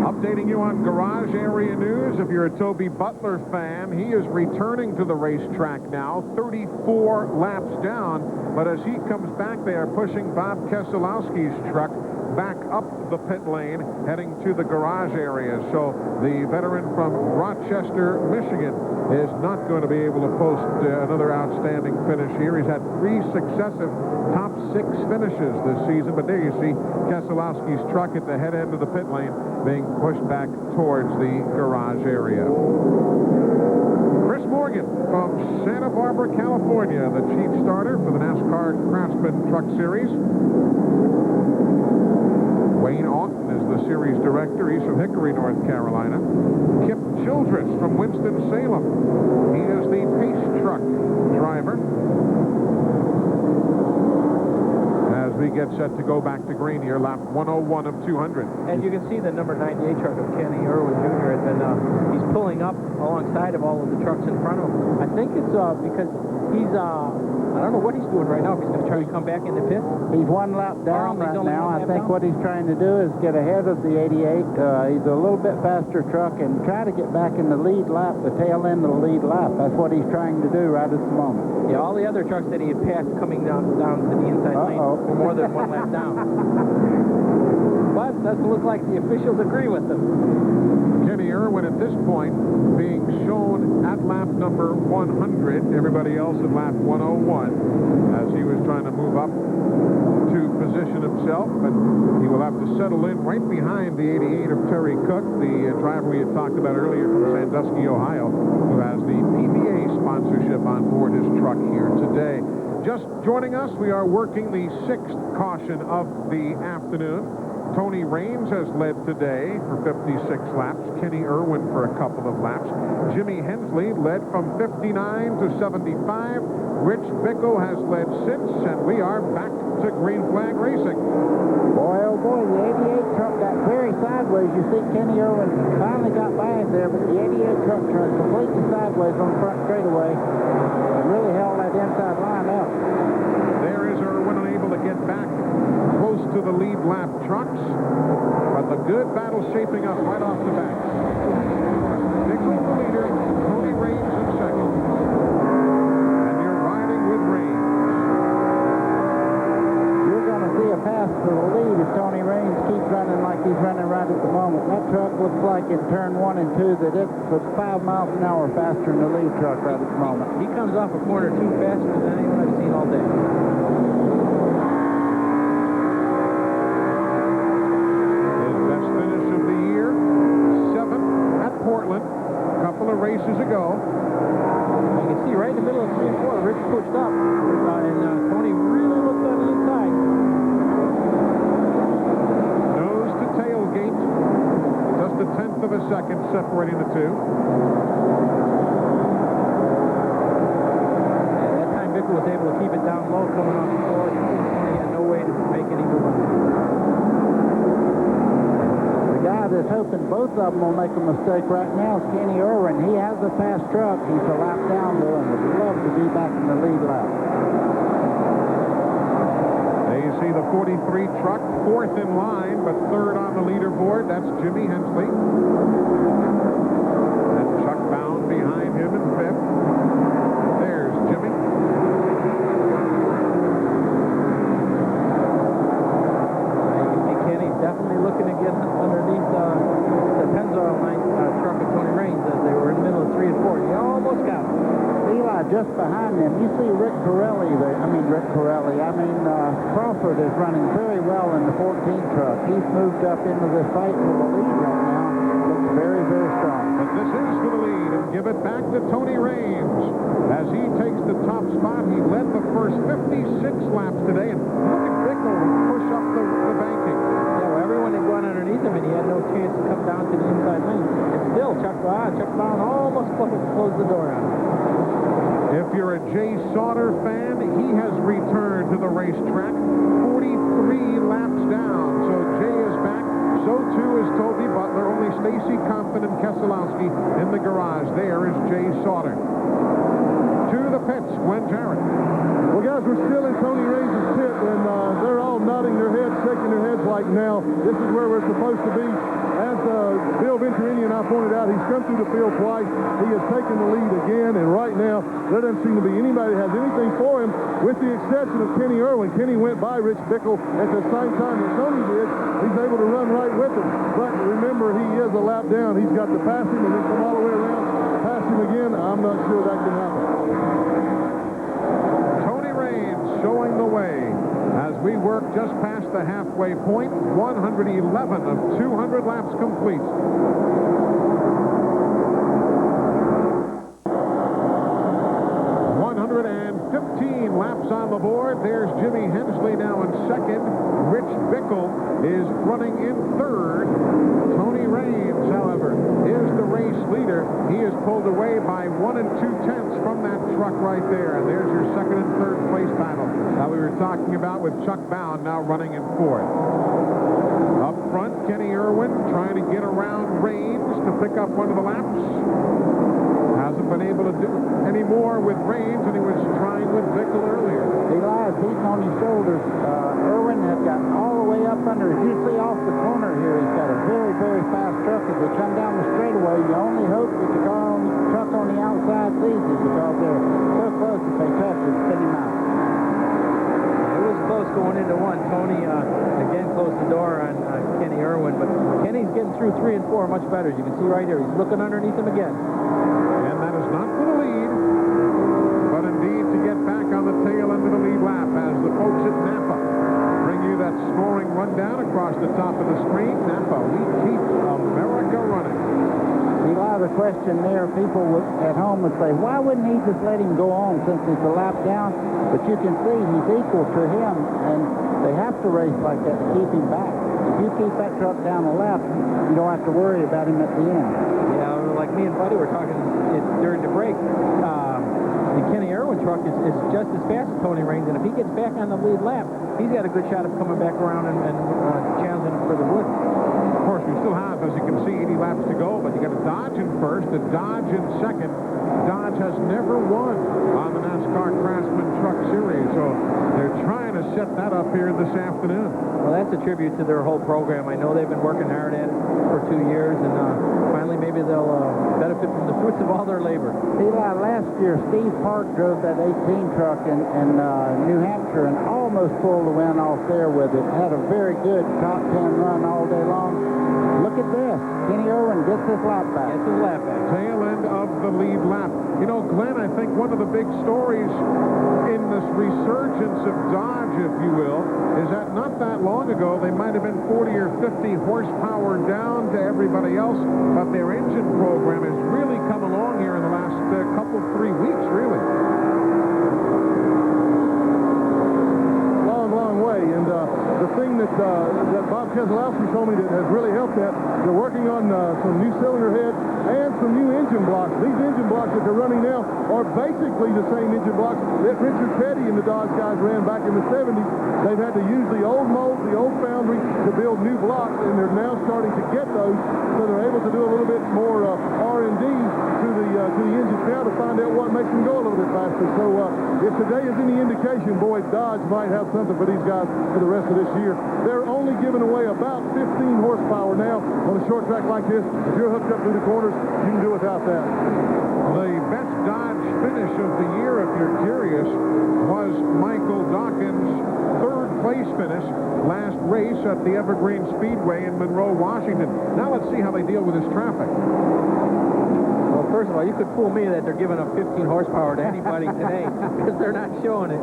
Updating you on garage area news. If you're a Toby Butler fan, he is returning to the racetrack now, 34 laps down. But as he comes back, they are pushing Bob Keselowski's truck back up the pit lane, heading to the garage area. So the veteran from Rochester, Michigan, is not going to be able to post another outstanding finish here. He's had 3 successive top 6 finishes this season, but there you see Keselowski's truck at the head end of the pit lane being pushed back towards the garage area. Chris Morgan from Santa Barbara, California, the chief starter for the NASCAR Craftsman Truck Series. Wayne Aughton is the series director. He's from Hickory, North Carolina. Kip Childress from Winston-Salem. He is the Pace Truck driver. As we get set to go back to green here, lap 101 of 200. And you can see the number 98 truck of Kenny Irwin Jr. has been, he's pulling up alongside of all of the trucks in front of him. I think it's because he's, I don't know what he's doing right now. If he's going to try to come back in the pit. He's 1 lap down right now. I think what he's trying to do is get ahead of the 88. He's a little bit faster truck and try to get back in the lead lap, the tail end of the lead lap. That's what he's trying to do right at the moment. Yeah, all the other trucks that he had passed coming down to the inside lane were more than 1 lap down. But it doesn't look like the officials agree with him. Kenny Irwin at this point being shown at lap number 100, everybody else at lap 101, as he was trying to move up to position himself, but he will have to settle in right behind the 88 of Terry Cook, the driver we had talked about earlier from Sandusky, Ohio, who has the PBA sponsorship on board his truck here today. Just joining us, we are working the 6th caution of the afternoon. Tony Raines has led today for 56 laps. Kenny Irwin for a couple of laps. Jimmy Hensley led from 59 to 75. Rich Bickle has led since, and we are back to green flag racing. Boy, oh boy, the 88 truck got very sideways. You see Kenny Irwin finally got by him there, but the 88 truck turned completely sideways on the front straightaway and really held that inside line up. There is Irwin unable to get back close to the lead lap trucks, but the good battle shaping up right off the bat. Bickle the leader, Tony Raines in second, and you're riding with Raines. You're going to see a pass to the lead if Tony Raines keeps running like he's running right at the moment. That truck looks like in turn 1 and 2 that it's 5 miles an hour faster than the lead truck right at the moment. He comes off a corner 2 faster than anyone I've seen all day. Races ago. You can see right in the middle of 3 and 4, Rich pushed up, and Tony really looked on the inside. Nose to tailgate, just a 1/10 of a second separating the two. And that time Bickle was able to keep it down low coming off the floor. Tony had no way to make any movement. that's hoping both of them will make a mistake right now is Kenny Irwin. He has a fast truck. He's a lap down, though, and would love to be back in the lead lap. There you see the 43 truck, fourth in line, but third on the leaderboard. That's Jimmy Hensley. And Chuck Bound behind him in fifth. There's Jimmy. Definitely looking to get underneath the Pennzoil line truck of Tony Raines as they were in the middle of 3 and 4. He almost got it. Eli just behind them. You see Rick Crawford is running very well in the 14 truck. He's moved up into the fight for the lead right now. Looks very, very strong. But this is for the lead, and give it back to Tony Raines as he takes the top spot. He led the first 56 laps today, and look at Bickle push up the banking. Everyone had gone underneath him, and he had no chance to come down to the inside lane. And still, Chuck Brown almost closed the door on him. If you're a Jay Sauter fan, he has returned to the racetrack 43 laps down. So Jay is back. So too is Toby Butler. Only Stacy Compton and Keselowski in the garage. There is Jay Sauter. To the pits, Glenn Jarrett. Well, guys, we're still in Tony Raines' pit, and they're all nodding their heads, shaking their heads like now. This is where we're supposed to be. As Bill Venturini and I pointed out, he's come through the field twice. He has taken the lead again, and right now, there doesn't seem to be anybody that has anything for him, with the exception of Kenny Irwin. Kenny went by Rich Bickle at the same time that Tony did. He's able to run right with him. But remember, he is a lap down. He's got to pass him and then come all the way around, pass him again. I'm not sure that can happen. Showing the way as we work just past the halfway point. 111 of 200 laps complete. 115 laps on the board. There's Jimmy Hensley now in second. Rich Bickle is running in third. Tony Raines, however, is the race leader. He is pulled away by 1 2/10 from that truck right there. And there's your second and third place battle that we were talking about with Chuck Bound now running in fourth. Up front, Kenny Irwin trying to get around Raines to pick up one of the laps. Hasn't been able to do any more with Raines than he was trying with Bickle earlier. Eli's beating on his shoulders. Irwin has gotten all the way up under. As you see off the corner here, he's got a very, very fast truck. As they come down the straightaway, you only hope that the truck on the outside sees it, because they're so close if they touch it, spin him out. It was close going into one. Tony again closed the door on Kenny Irwin, but Kenny's getting through 3 and 4 much better. As you can see right here, he's looking underneath him again. And that is not for the lead, but indeed to get back on the tail end of the lead lap as the folks at Napa bring you that scoring rundown across the top of the screen. Napa, we keep America running. Eli, the question there, people at home would say, why wouldn't he just let him go on since he's a lap down? But you can see he's equal to him, and they have to race like that to keep him back. If you keep that truck down the lap, you don't have to worry about him at the end. Yeah, like me and Buddy were talking during the break, the Kenny Irwin truck is just as fast as Tony Raines, and if he gets back on the lead lap, he's got a good shot of coming back around and challenging him for the wood. Of course, we still have, as you can see, 80 laps to go, but you got a Dodge in first, a Dodge in second. Dodge has never won on the NASCAR Craftsman Truck Series, so they're trying to set that up here this afternoon. Well, that's a tribute to their whole program. I know they've been working hard at it for 2 years, and finally maybe they'll benefit from the fruits of all their labor. Eli, last year, Steve Park drove that 18 truck in New Hampshire and almost pulled the win off there with it. Had a very good top 10 run all day long. Look at this. Kenny Irwin gets his lap back. Gets his lap back. Tail end of the lead lap. You know, Glenn, I think one of the big stories in this resurgence of Dodge, if you will, is that not that long ago, they might have been 40 or 50 horsepower down to everybody else, but their engine program has really come along here in the last couple, 3 weeks, really. Long way. Speedway. And the thing that Bob Keselowski told me that has really helped that, they're working on some new cylinder head and some new engine blocks. These engine blocks that they're running now are basically the same engine blocks that Richard Petty and the Dodge guys ran back in the 70s. They've had to use the old mold, the old foundry to build new blocks, and they're now starting to get those, so they're able to do a little bit more R&D to the engines now to find out what makes them go a little bit faster. So if today is any indication, boy, Dodge might have something for these guys for the rest of this year. They're only giving away about 15 horsepower now on a short track like this. If you're hooked up through the corners, you can do without that. The best Dodge finish of the year, if you're curious, was Michael Dawkins' third-place finish last race at the Evergreen Speedway in Monroe, Washington. Now let's see how they deal with this traffic. Well, first of all, you could fool me that they're giving up 15 horsepower to anybody today because they're not showing it.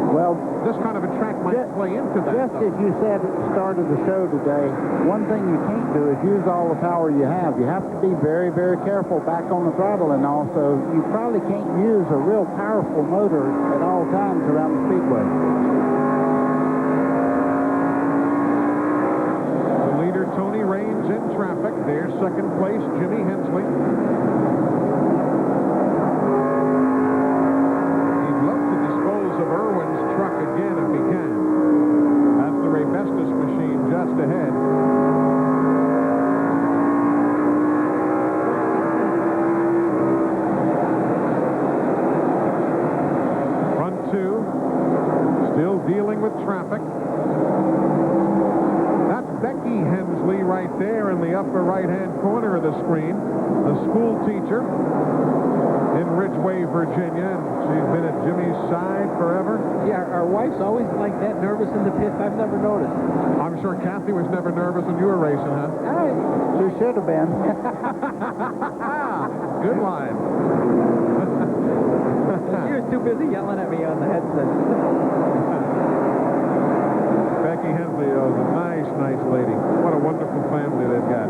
Well, this kind of a track might play into that. Just as you said at the start of the show today, one thing you can't do is use all the power you have. You have to be very, very careful back on the throttle, and also you probably can't use a real powerful motor at all times around the speedway. The leader, Tony Raines, in traffic. There's second place, Jimmy Hensley. Ahead. Front two, still dealing with traffic. That's Becky Hensley right there in the upper right-hand corner of the screen, the school teacher in Ridgeway, Virginia. She's been at Jimmy's side forever. Yeah, our wife's always like that, nervous in the pits. I've never noticed. I'm sure Kathy was never nervous when you were racing, huh? She should have been. Good line. She was too busy yelling at me on the headset. Becky Hensley is a nice, nice lady. What a wonderful family they've got.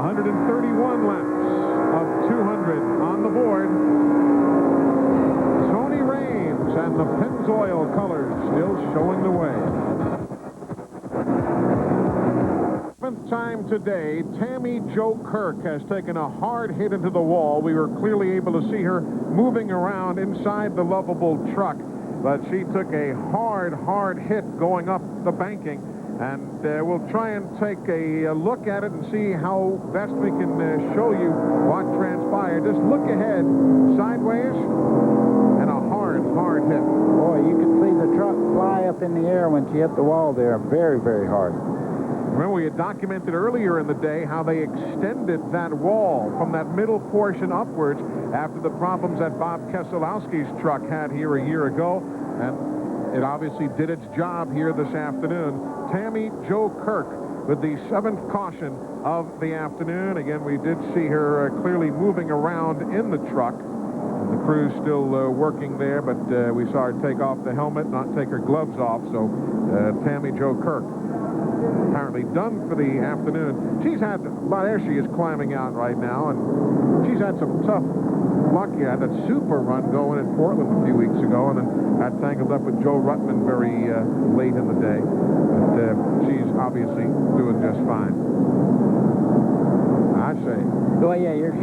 131 laps of 200 on the board. Tony Raines and the Pennzoil colors still showing the way. Seventh time today, Tammy Jo Kirk has taken a hard hit into the wall. We were clearly able to see her moving around inside the lovable truck, but she took a hard hit going up the banking. And we'll try and take a look at it and see how best we can show you what transpired. Just look ahead, sideways, and a hard hit. Boy, you could see the truck fly up in the air when she hit the wall there. Very, very hard. Remember, we had documented earlier in the day how they extended that wall from that middle portion upwards after the problems that Bob Keselowski's truck had here a year ago. And it obviously did its job here this afternoon. Tammy Jo Kirk with the 7th caution of the afternoon. Again, we did see her clearly moving around in the truck. And the crew's still working there, but we saw her take off the helmet, not take her gloves off. So Tammy Jo Kirk apparently done for the afternoon. She's had, well, there she is climbing out right now, and she's had some tough luck. He had that super run going in Portland a few weeks ago, and then got tangled up with Joe Ruttman very late in the day. But she's obviously doing just fine. I say. Well, yeah, you're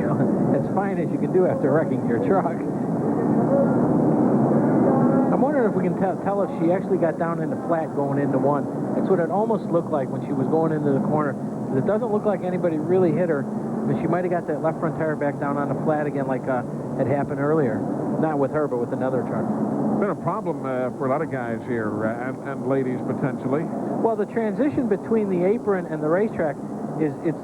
as fine as you can do after wrecking your truck. I'm wondering if we can tell if she actually got down in the flat going into one. That's what it almost looked like when she was going into the corner. It doesn't look like anybody really hit her, but she might have got that left front tire back down on the flat again like had happened earlier. Not with her, but with another truck. It's been a problem for a lot of guys here, and ladies potentially. Well, the transition between the apron and the racetrack it's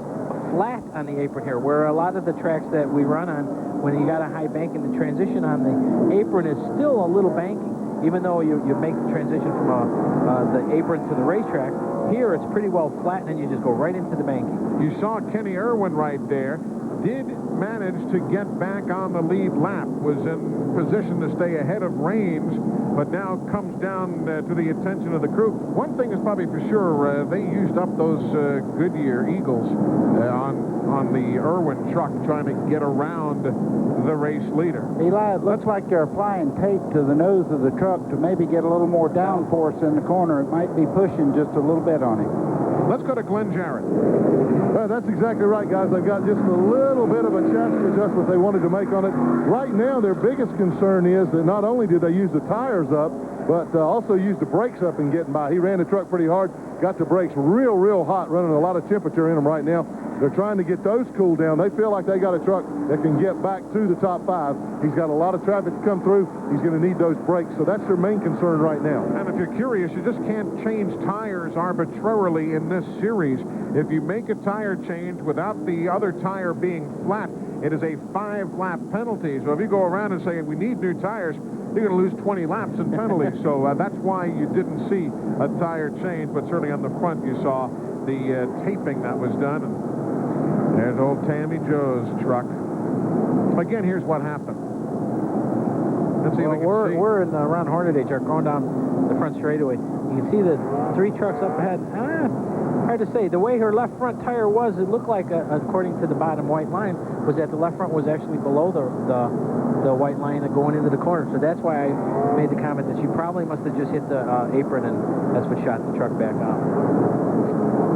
flat on the apron here, where a lot of the tracks that we run on, when you got a high bank, and the transition on the apron is still a little banky, even though you make the transition from the apron to the racetrack. Here, it's pretty well flat, and then you just go right into the banking. You saw Kenny Irwin right there. Did manage to get back on the lead lap, was in position to stay ahead of Raines but now comes down to the attention of the crew. One thing is probably for sure, they used up those Goodyear Eagles on the Irwin truck trying to get around the race leader. Eli, it looks like they're applying tape to the nose of the truck to maybe get a little more downforce in the corner. It might be pushing just a little bit on him. Let's go to Glenn Jarrett. That's exactly right, guys. They've got just a little bit of a chassis adjustment they wanted to make on it. Right now, their biggest concern is that not only did they use the tires up, but also used the brakes up in getting by. He ran the truck pretty hard, got the brakes real hot, running a lot of temperature in them right now. They're trying to get those cooled down. They feel like they got a truck that can get back to the top 5. He's got a lot of traffic to come through. He's going to need those brakes, so that's their main concern right now. And if you're curious, you just can't change tires arbitrarily in this series. If you make a tire change without the other tire being flat, it is a 5-lap penalty. So if you go around and say, we need new tires, you're going to lose 20 laps in penalties. So that's why you didn't see a tire change, but certainly on the front you saw the taping that was done. And there's old Tammy Joe's truck. Again, here's what happened. Let's see if we can see. We're in around Hornady truck going down the front straightaway. You can see the 3 trucks up ahead. Hard to say. The way her left front tire was, it looked like, according to the bottom white line, was that the left front was actually below the white line going into the corner. So that's why I made the comment that she probably must have just hit the apron, and that's what shot the truck back out.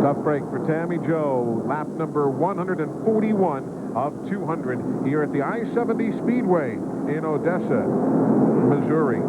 Tough break for Tammy Joe. Lap number 141 of 200 here at the I-70 Speedway in Odessa, Missouri.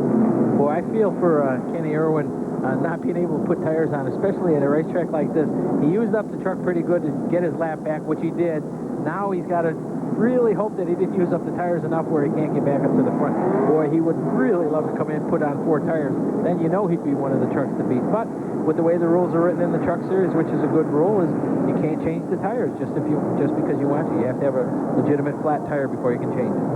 Boy, I feel for Kenny Irwin not being able to put tires on, especially at a racetrack like this. He used up the truck pretty good to get his lap back, which he did. Now he's got to really hope that he didn't use up the tires enough where he can't get back up to the front. Boy, he would really love to come in and put on 4 tires. Then you know he'd be one of the trucks to beat. But with the way the rules are written in the truck series, which is a good rule, is you can't change the tires just because you want to. You have to have a legitimate flat tire before you can change it.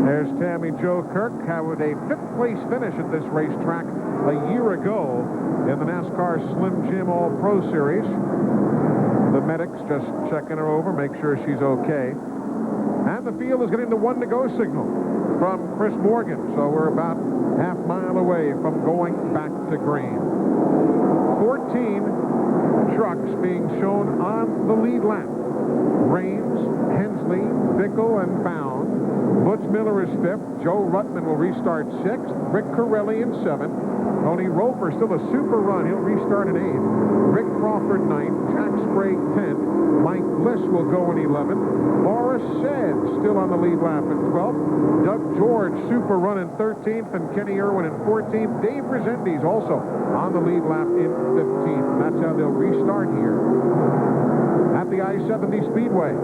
There's Tammy Jo Kirk, having a 5th place finish at this racetrack a year ago in the NASCAR Slim Jim All-Pro Series. The medics just checking her over, make sure she's okay. And the field is getting the 1-to-go signal from Chris Morgan, so we're about half-mile away from going back to green. 14 trucks being shown on the lead lap. Raines, Hensley, Bickle, and Found. Butch Miller is 5th. Joe Ruttman will restart 6th. Rick Corelli in 7th. Tony Roper, still a super run. He'll restart at 8th. Rick Crawford 9th. Jack Sprague 10th. Mike Bliss will go in 11th. Boris Said still on the lead lap at 12th. Doug George, super run in 13th. And Kenny Irwin in 14th. Dave Resendiz also on the lead lap in 15th. And that's how they'll restart here at the I-70 Speedway.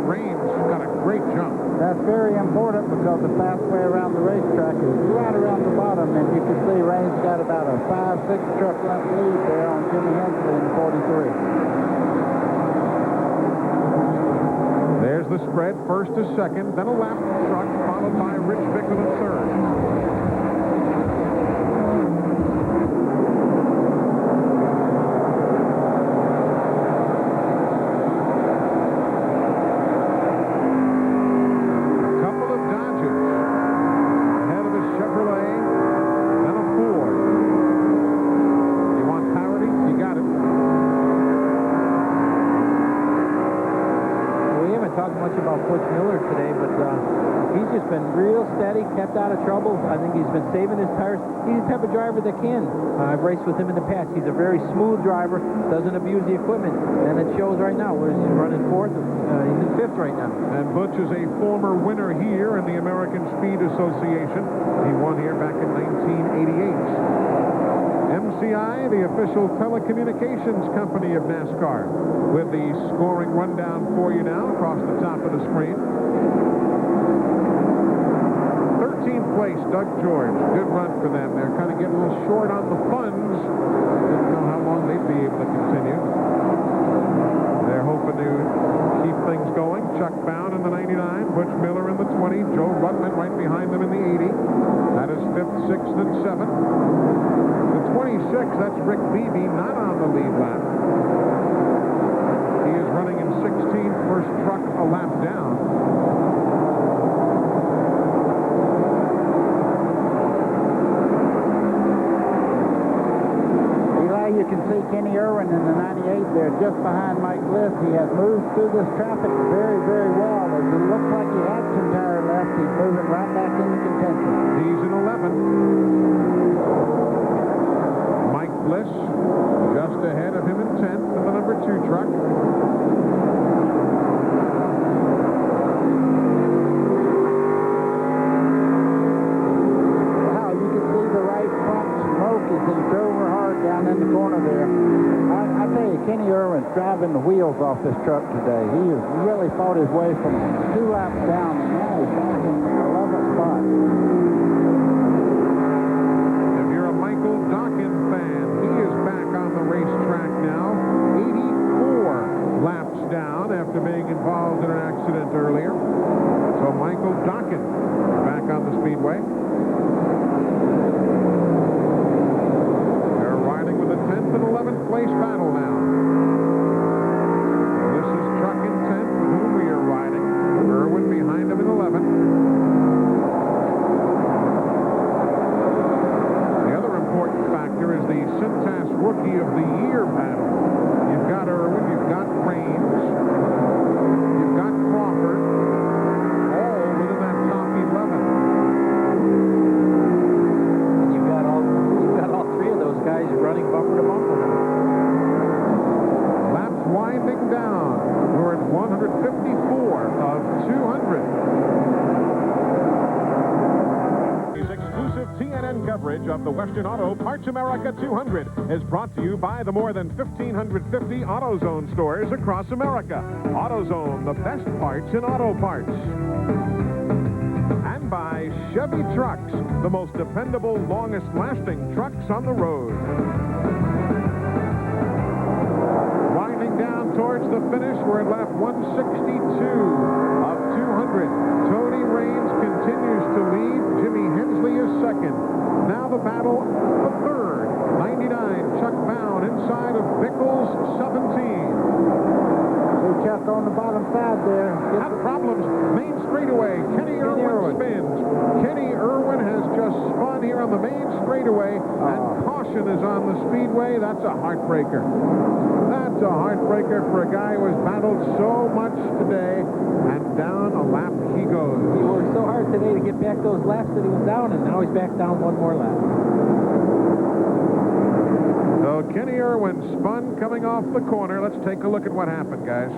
Raines got a great jump. That's very important because the pathway around the racetrack is right around the bottom, and you can see Raines got about a 5-6 truck length lead there on Jimmy Hensley in 43. There's the spread, 1st to 2nd, then a lap truck, followed by Rich Bickle in 3rd. Butch Miller today, but he's just been real steady, kept out of trouble. I think he's been saving his tires. He's the type of driver that can. I've raced with him in the past. He's a very smooth driver, doesn't abuse the equipment, and it shows right now. Where he's running 4th, he's in 5th right now. And Butch is a former winner here in the American Speed Association. He won here back in 1988. MCI, the official telecommunications company of NASCAR, with the scoring rundown for you now across the top of the screen. 13th place, Doug George. Good run for them. They're kind of getting a little short on the funds. Didn't know how long they'd be able to continue. They're hoping to keep things going. Chuck Bound in the 99, Butch Miller in the 20, Joe Ruttman right behind them in the 80. That is 5th, 6th, and 7th. 26, that's Rick Beebe, not on the lead lap. He is running in 16th, first truck a lap down. You can see Kenny Irwin in the 98 there just behind Mike Bliss. He has moved through this traffic very, very well. As it looks like he had some tire left, he's moving right back into contention. He's in 11. Mike Bliss just ahead of him in 10th in the number 2 truck. Wow, you can see the right front smoke as he drove her hard down in the corner there. I tell you, Kenny Irwin's driving the wheels off this truck today. He has really fought his way from 2 laps down, and now he's back in the 11th spot. If you're a Michael Dockin fan, he is back on the racetrack now. 84 laps down after being involved in an accident earlier. So Michael Dockin back on the Speedway. They're riding with a 10th and 11th place battle now. This is truck in 10th with whom we are riding. Irwin behind him in 11th. The other important factor is the Cintas Rookie of the Year battle. You've got Irwin, you've got Raines, you've got Crawford, all within that top 11. And you've got all three of those guys running bumper to bumper now. Laps winding down. We're at 154 of 200. Exclusive TNN coverage of the Western Auto Parts America 200 is brought to you by the more than 1,550 AutoZone stores across America. AutoZone, the best parts in auto parts. And by Chevy Trucks, the most dependable, longest-lasting trucks on the road. Winding down towards the finish, we're at lap 162 of 200. Tony Raines continues to lead. Jimmy Hensley is second. Now the battle for third. 99, Chuck Bound inside of Bickles, 17. See Chuck on the bottom side there. Had problems. Main straightaway. Kenny Irwin spins. Kenny Irwin has just spun here on the main straightaway, and caution is on the Speedway. That's a heartbreaker. That's a heartbreaker for a guy who has battled so much today, and down a lap he goes. He worked so hard today to get back those laps that he was down, and now he's back down one more lap. So Kenny Irwin spun coming off the corner. Let's take a look at what happened, guys.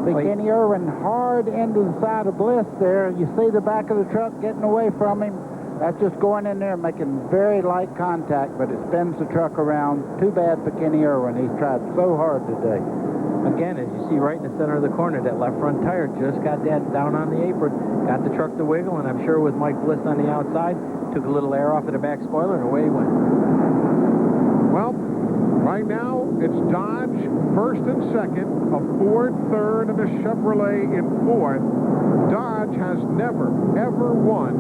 See Kenny Irwin hard into the side of Bliss there. You see the back of the truck getting away from him. That's just going in there making very light contact, but it spins the truck around. Too bad for Kenny Irwin. He's tried so hard today. Again, as you see right in the center of the corner, that left front tire just got that down on the apron, got the truck to wiggle, and I'm sure with Mike Bliss on the outside, took a little air off of the back spoiler, and away he went. Well, right now, it's Dodge first and second, a Ford third, and a Chevrolet in fourth. Dodge has never, ever won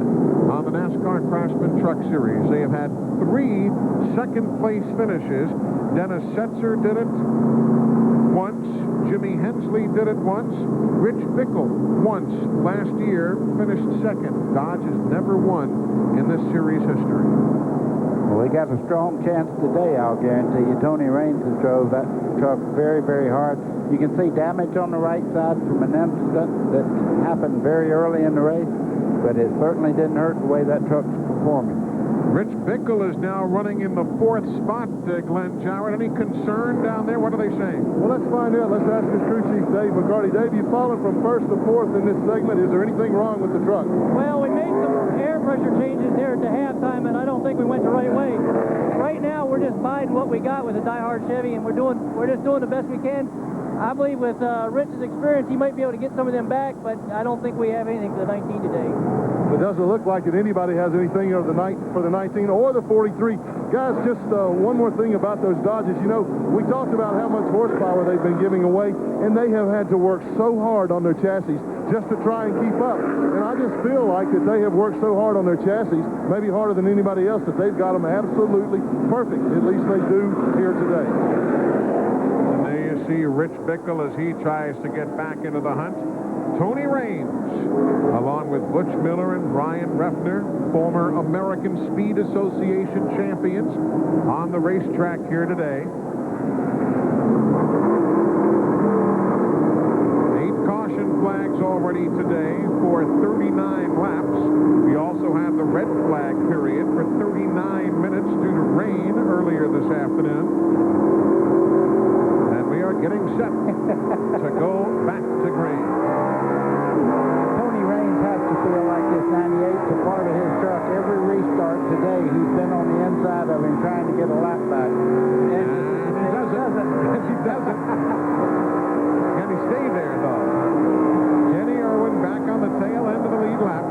on the NASCAR Craftsman Truck Series. They have had 3 second-place finishes. Dennis Setzer did it once. Jimmy Hensley did it once. Rich Bickle once last year finished second. Dodge has never won in this series history. Well, we got a strong chance today, I'll guarantee you. Tony Raines has drove that truck very, very hard. You can see damage on the right side from an incident that happened very early in the race, but it certainly didn't hurt the way that truck's performing. Rich Bickle is now running in the 4th spot, Glenn Jowett. Any concern down there? What are they saying? Well, let's find out. Let's ask his crew chief, Dave McCarty. Dave, you've fallen from 1st to 4th in this segment. Is there anything wrong with the truck? Well, we made some air pressure changes here at the halftime, and I don't think we went the right way. Right now, we're just biding what we got with a diehard Chevy, and we're just doing the best we can. I believe with Rich's experience, he might be able to get some of them back, but I don't think we have anything for the 19 today. It doesn't look like that anybody has anything of the night for the 19 or the 43. Guys, just one more thing about those Dodges. You know, we talked about how much horsepower they've been giving away, and they have had to work so hard on their chassis just to try and keep up. And I just feel like that they have worked so hard on their chassis, maybe harder than anybody else, that they've got them absolutely perfect. At least they do here today. The see Rich Bickle as he tries to get back into the hunt. Tony Raines, along with Butch Miller and Brian Refner, former American Speed Association champions, on the racetrack here today. 8 caution flags already today for 39 laps. We also have the red flag period for 39 minutes due to rain earlier this afternoon. And we are getting set to go back to green. Tony Raines has to feel like this 98's a part of his truck. Every restart today, he's been on the inside of him trying to get a lap back. And he doesn't. He doesn't. Can he stay there, though? Kenny Irwin back on the tail end of the lead lap.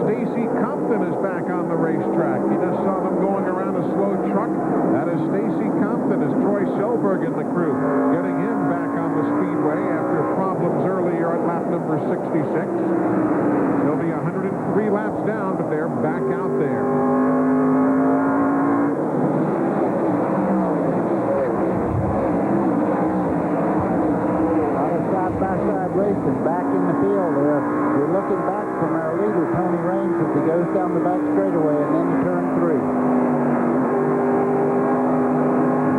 Stacy Compton is back on the racetrack. You just saw them going around a slow truck. That is Stacy Compton as Troy Selberg and the crew getting him back on the Speedway after problems earlier at lap number 66. They'll be 103 laps down, but they're back out there. Side-by-side racing back in the field there. We're looking back from our leader, Tony Raines, as he goes down the back straightaway and then to turn 3.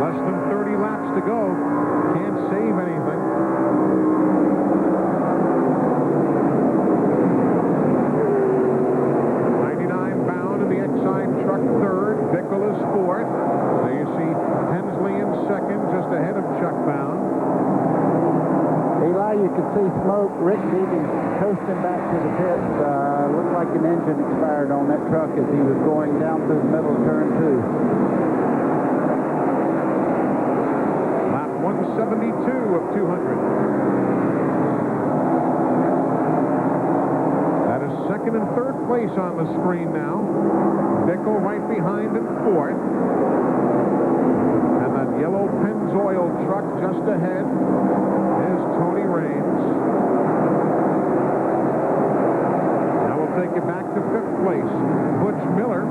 Less than 30 laps to go. Can't save anything. Bound in the Exide truck third. Bickle is fourth. There you see Hensley in second, just ahead of Chuck Bound. Eli, you can see smoke. Rick Beebe coasting back to the pits. Looked like an engine expired on that truck as he was going down through the middle of turn 2. Lap 172 of 200. That is second and third place on the screen now. Bickle right behind in fourth. And that yellow Pennzoil truck just ahead is Tony Raines. Now we'll take you back to fifth place. Butch Miller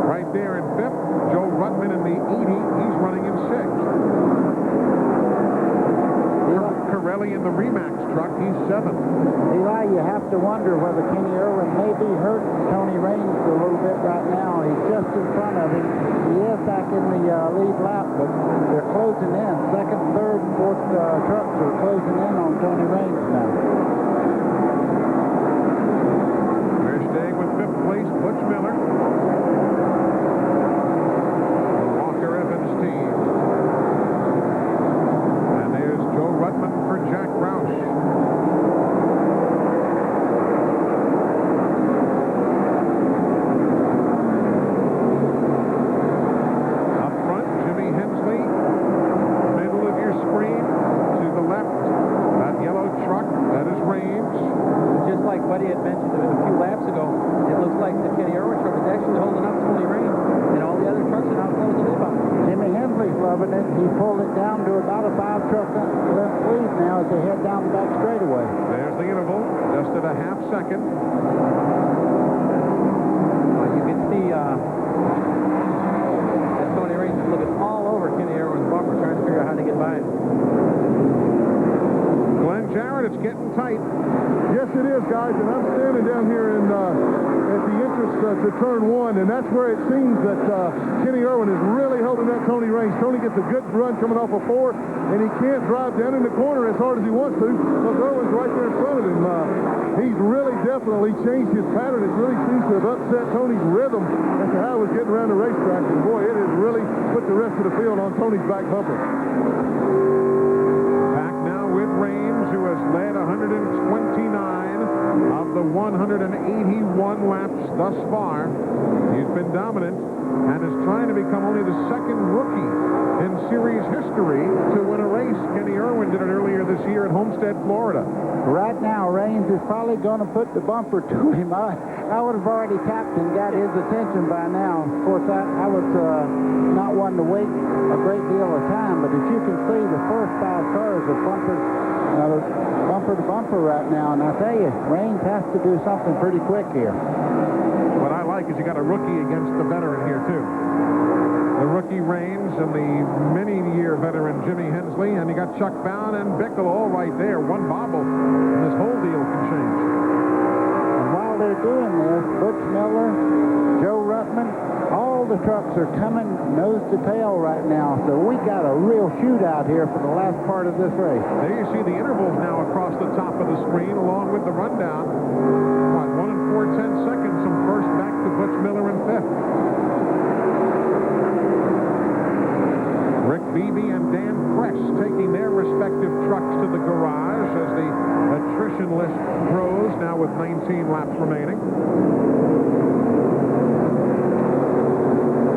right there in fifth. Joe Rutman in the 80. He's running in sixth. Corelli in the Remax truck. He's seventh. Eli, you have to wonder whether Kenny Irwin may be hurting Tony Raines a little bit right now. He's just in front of him. He is back in the lead lap, but they're closing in. Second, third, and fourth trucks are closing in on Tony Raines now. We're staying with fifth place, Butch Miller. The Walker Evans team. And there's Joe Rutman for Jack Roush. Buddy had mentioned a few laps ago, it looks like the Kenny Irwin truck is actually holding up Tony Raines, and all the other trucks are now closing in on him. Jimmy Hensley's loving it. He pulled it down to about a 5-truck left lead now as they head down the back straightaway. There's the interval, just at a half second. Well, you can see that Tony Raines is looking all over Kenny Irwin's bumper, trying to figure out how to get by him. Glenn Jarrett, it's getting tight. Yes, it is, guys, and I'm standing down here at the entrance to turn 1, and that's where it seems that Kenny Irwin is really holding up Tony Raines. Tony gets a good run coming off of 4, and he can't drive down in the corner as hard as he wants to because Irwin's right there in front of him. He's really definitely changed his pattern. It really seems to have upset Tony's rhythm as to how he was getting around the racetrack, and boy, it has really put the rest of the field on Tony's back bumper. Back now with Raines, who has led 129 of the 181 laps thus far. He's been dominant and is trying to become only the second rookie in series history to win a race. Kenny Irwin did it earlier this year at Homestead, Florida. Right now, Raines is probably going to put the bumper to him. I would have already tapped and got his attention by now. Of course, I was not one to wait a great deal of time, but as you can see, the first 5 cars are bumper to bumper right now, and I tell you, Raines has to do something pretty quick here. What I like is you got a rookie against the veteran here, too. the rookie Raines and the many-year veteran Jimmy Hensley, and you got Chuck Bound and Bickle all right there. One bobble, and this whole deal can change. And while they're doing this, Butch Miller, Joe Ruttman, all the trucks are coming nose to tail right now, so we got a real shootout here for the last part of this race. There you see the intervals now across the top of the screen, along with the rundown. What, 1 and 4/10 seconds from first back to Butch Miller in fifth. Rick Beebe and Dan Kress taking their respective trucks to the garage as the attrition list grows, now with 19 laps remaining.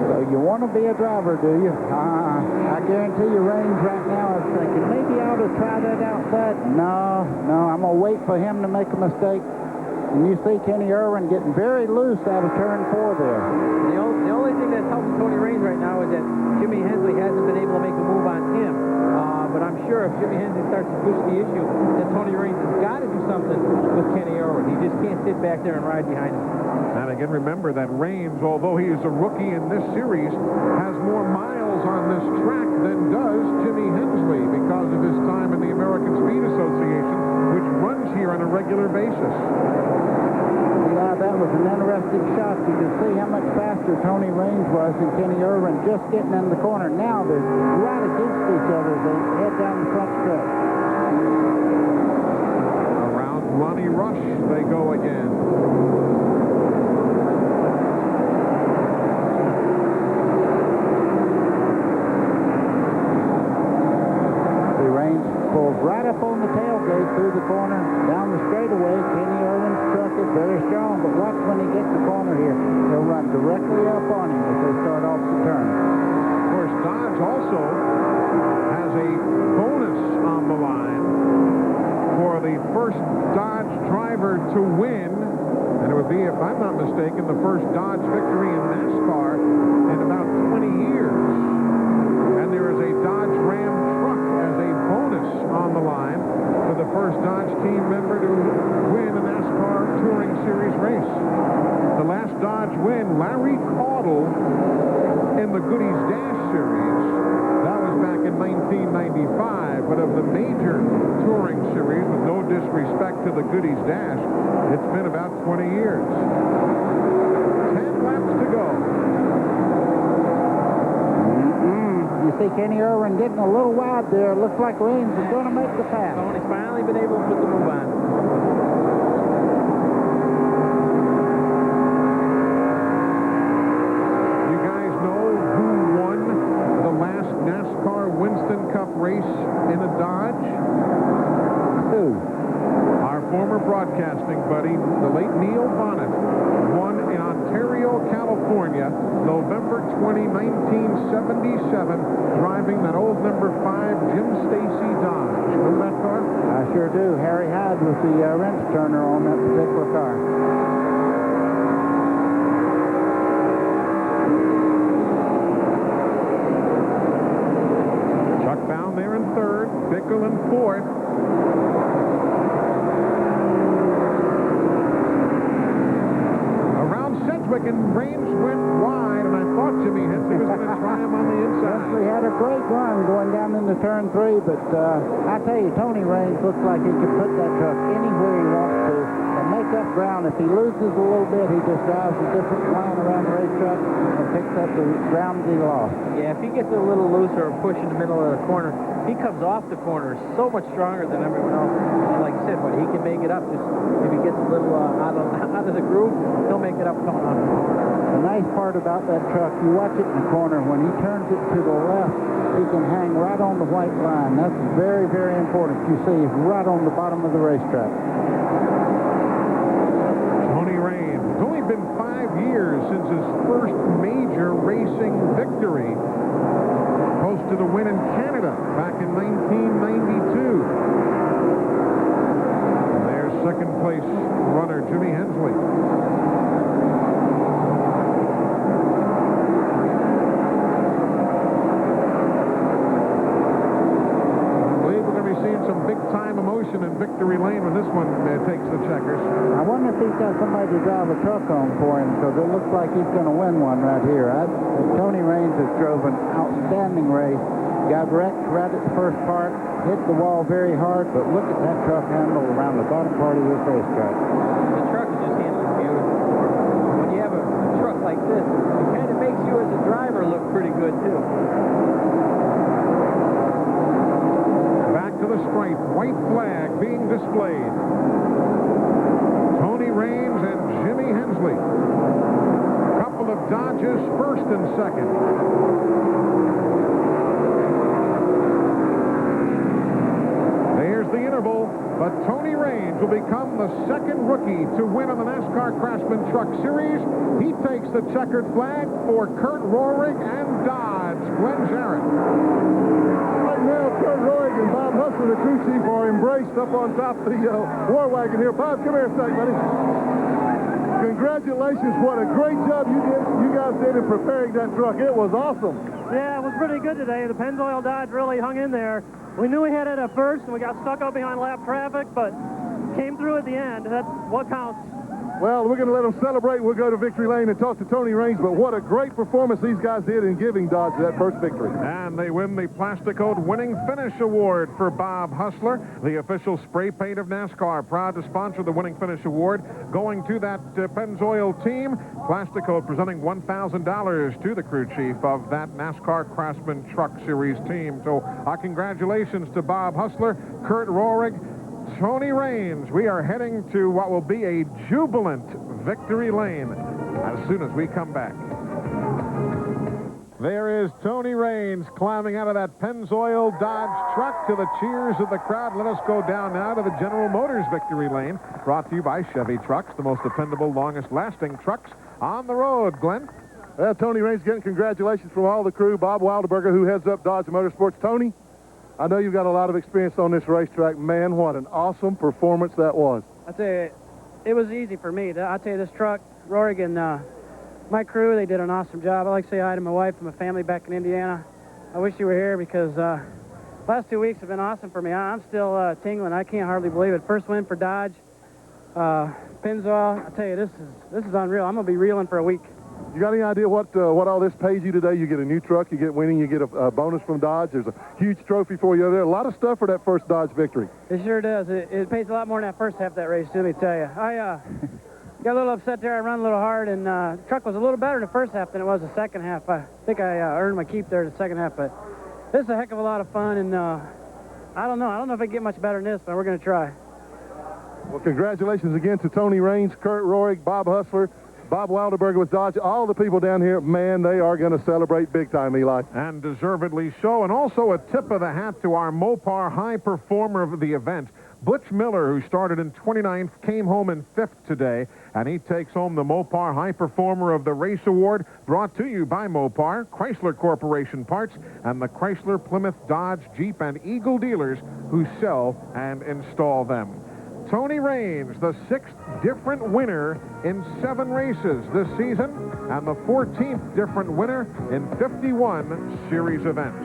So you want to be a driver, do you? I guarantee you Raines right now is thinking, maybe I ought to try that outside. No, I'm going to wait for him to make a mistake. And you see Kenny Irwin getting very loose out of turn 4 there. The only thing that's helping Tony Raines right now is that Jimmy Hensley hasn't been able to make a move on him. But I'm sure if Jimmy Hensley starts to push the issue, then Tony Raines has got to do something with Kenny Irwin. He just can't sit back there and ride behind him. And again, remember that Raines, although he is a rookie in this series, has more miles on this track than does Jimmy Hensley because of his time in the American Speed Association, which runs here on a regular basis. Yeah, that was an interesting shot. You can see how much faster Tony Raines was than Kenny Irwin just getting in the corner. Now they're right against each other as they head down the front stretch. Around Ronnie Rush they go again. The Raines pulls right up on the tailgate through the corner, down the straightaway. Kenny Irwin's truck is very strong, but watch when he gets the corner here. He'll run directly up on him as they start off the turn. Of course, Dodge also has a bonus on the line for the first Dodge driver to win, and it would be, if I'm not mistaken, the first Dodge victory in NASCAR in about 20 years. And there is a Dodge Ram truck as a bonus on the line for the first Dodge team member to win a NASCAR Touring Series race. The last Dodge win, Larry Caudle in the Goodies Dash Series. That was back in 1995, but of the major Touring Series, with no disrespect to the Goodies Dash, it's been about 20 years. 10 laps to go. You see Kenny Irwin getting a little wide there. Looks like Raines is going to make the pass. Tony's finally been able to put the move on. You guys know who won the last NASCAR Winston Cup race in a Dodge? Who? Our former broadcasting buddy, the late Neil Bonnet, won in Ontario, California, November 20, 1977, driving that old number 5 Jim Stacy Dodge. Remember that car? I sure do. Harry Hyde was the wrench turner on that particular car. Chuck Bound there in third, Bickle in fourth. And Raines went wide, and I thought Jimmy Hensley was going to try him on the inside. Hensley had a great run going down into turn 3, but I tell you, Tony Raines looks like he could put that truck anywhere he wants to and make up ground. If he loses a little bit, he just drives a different line around the racetrack and picks up the ground that he lost. Yeah, if he gets a little looser or push in the middle of the corner, he comes off the corner so much stronger than everyone else. And like you said, but he can make it up. Just if he gets a little out of the groove, he'll make it up coming on. The nice part about that truck, you watch it in the corner, when he turns it to the left, he can hang right on the white line. That's very, very important. You see, he's right on the bottom of the racetrack. Tony Raines. It's only been 5 years since his first major racing victory. Posted a win in Canada back in 1992. And there's second place runner Jimmy Hensley. Some big-time emotion in Victory Lane when this one takes the checkers. I wonder wonder if he's got somebody to drive a truck on for him, because it looks like he's going to win one right here. Tony Raines has drove an outstanding race. Got wrecked right at the first part, hit the wall very hard, but look at that truck handle around the bottom part of this racetrack. The truck is just handling beautiful. When you have a truck like this, it kind of makes you as a driver look pretty good, too. Back to the stripe, white flag being displayed. Tony Raines and Jimmy Hensley. Couple of Dodges, first and second. There's the interval, but Tony Raines will become the second rookie to win on the NASCAR Craftsman Truck Series. He takes the checkered flag for Kurt Roehrig and Dodge. Glenn Jarrett. Right now, Kurt Roehrig and Bob Hustler, the crew chief, are embraced up on top of the war wagon here. Bob, come here a second, buddy. Congratulations. What a great job you guys did in preparing that truck. It was awesome. Yeah, it was pretty good today. The Pennzoil Dodge really hung in there. We knew we had it at first, and we got stuck up behind lap traffic, but came through at the end. That's what counts. Well, we're going to let them celebrate. We'll go to Victory Lane and talk to Tony Raines, but what a great performance these guys did in giving Dodge that first victory. And they win the Plasticoat Winning Finish Award for Bob Hustler, the official spray paint of NASCAR. Proud to sponsor the Winning Finish Award, going to that Pennzoil team. Plasticoat presenting $1,000 to the crew chief of that NASCAR Craftsman Truck Series team. So our congratulations to Bob Hustler, Kurt Roehrig, Tony Raines. We are heading to what will be a jubilant Victory Lane as soon as we come back. There is Tony Raines climbing out of that Pennzoil Dodge truck to the cheers of the crowd. Let us go down now to the General Motors Victory Lane, brought to you by Chevy Trucks, the most dependable, longest-lasting trucks on the road. Glenn? Well, Tony Raines getting congratulations from all the crew. Bob Wilderberger, who heads up Dodge Motorsports. Tony, I know you've got a lot of experience on this racetrack. Man, what an awesome performance that was. I tell you, it was easy for me. I tell you, this truck, Roehrig and my crew, they did an awesome job. I like to say hi to my wife and my family back in Indiana. I wish you were here because last 2 weeks have been awesome for me. I'm still tingling. I can't hardly believe it. First win for Dodge, Pennzoil. I tell you, this is unreal. I'm gonna be reeling for a week. You got any idea what all this pays you today? You get a new truck, you get winning, you get a bonus from Dodge. There's a huge trophy for you there. A lot of stuff for that first Dodge victory. It sure does. It pays a lot more than that first half of that race, let me tell you. I got a little upset there. I run a little hard, and the truck was a little better in the first half than it was the second half. I think I earned my keep there in the second half, but this is a heck of a lot of fun, and I don't know if I can get much better than this, but we're going to try. Well, congratulations again to Tony Raines, Kurt Roehrig, Bob Hustler, Bob Wilderberger with Dodge, all the people down here. Man, they are going to celebrate big time, Eli. And deservedly so. And also a tip of the hat to our Mopar high performer of the event. Butch Miller, who started in 29th, came home in 5th today, and he takes home the Mopar High Performer of the Race Award, brought to you by Mopar, Chrysler Corporation Parts, and the Chrysler, Plymouth, Dodge, Jeep, and Eagle dealers who sell and install them. Tony Raines, the 6th different winner in 7 races this season, and the 14th different winner in 51 series events.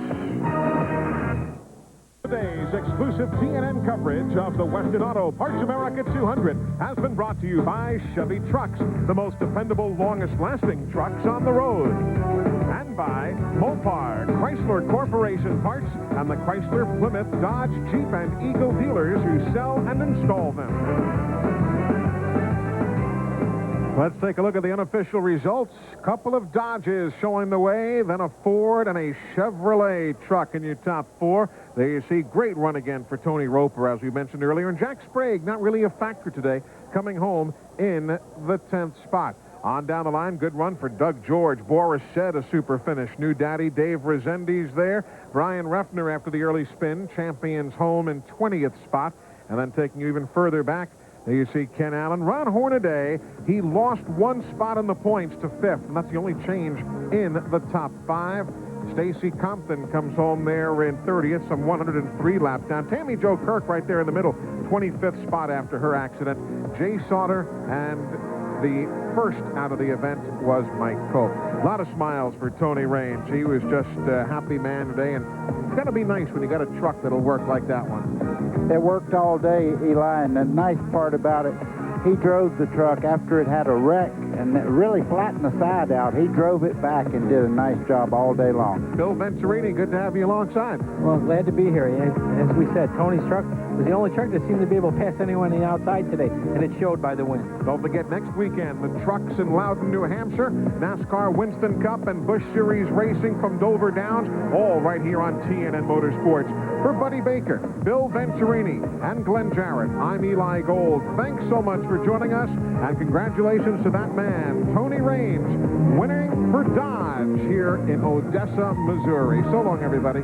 Today's exclusive TNN coverage of the Western Auto Parts America 200 has been brought to you by Chevy Trucks, the most dependable, longest-lasting trucks on the road. And by Mopar, Chrysler Corporation Parts, and the Chrysler, Plymouth, Dodge, Jeep, and Eagle dealers who sell and install them. Let's take a look at the unofficial results. Couple of Dodges showing the way, then a Ford and a Chevrolet truck in your top 4. There you see, great run again for Tony Roper, as we mentioned earlier. And Jack Sprague, not really a factor today, coming home in the 10th spot. On down the line, good run for Doug George. Boris Shed, a super finish. New daddy Dave Rezendes there. Brian Reffner, after the early spin, champions home in 20th spot. And then taking you even further back, there you see Ken Allen. Ron Hornaday, he lost 1 spot in the points to 5th, and that's the only change in the top 5. Stacy Compton comes home there in 30th, some 103 laps down. Tammy Jo Kirk right there in the middle, 25th spot after her accident. Jay Sauter, and the first out of the event was Mike Cope. A lot of smiles for Tony Raines. He was just a happy man today, and it's got to be nice when you got a truck that'll work like that one. It worked all day, Eli, and the nice part about it, he drove the truck after it had a wreck and it really flattened the side out. He drove it back and did a nice job all day long. Bill Venturini, good to have you alongside. Well, glad to be here. As we said, Tony's truck was the only truck that seemed to be able to pass anyone on the outside today, and it showed by the win. Don't forget, next weekend, the trucks in Loudon, New Hampshire, NASCAR Winston Cup and Busch Series racing from Dover Downs, all right here on TNN Motorsports. For Buddy Baker, Bill Venturini, and Glenn Jarrett, I'm Eli Gold. Thanks so much for joining us, and congratulations to that man, Tony Raines, winning for Dodge here in Odessa, Missouri. So long, everybody.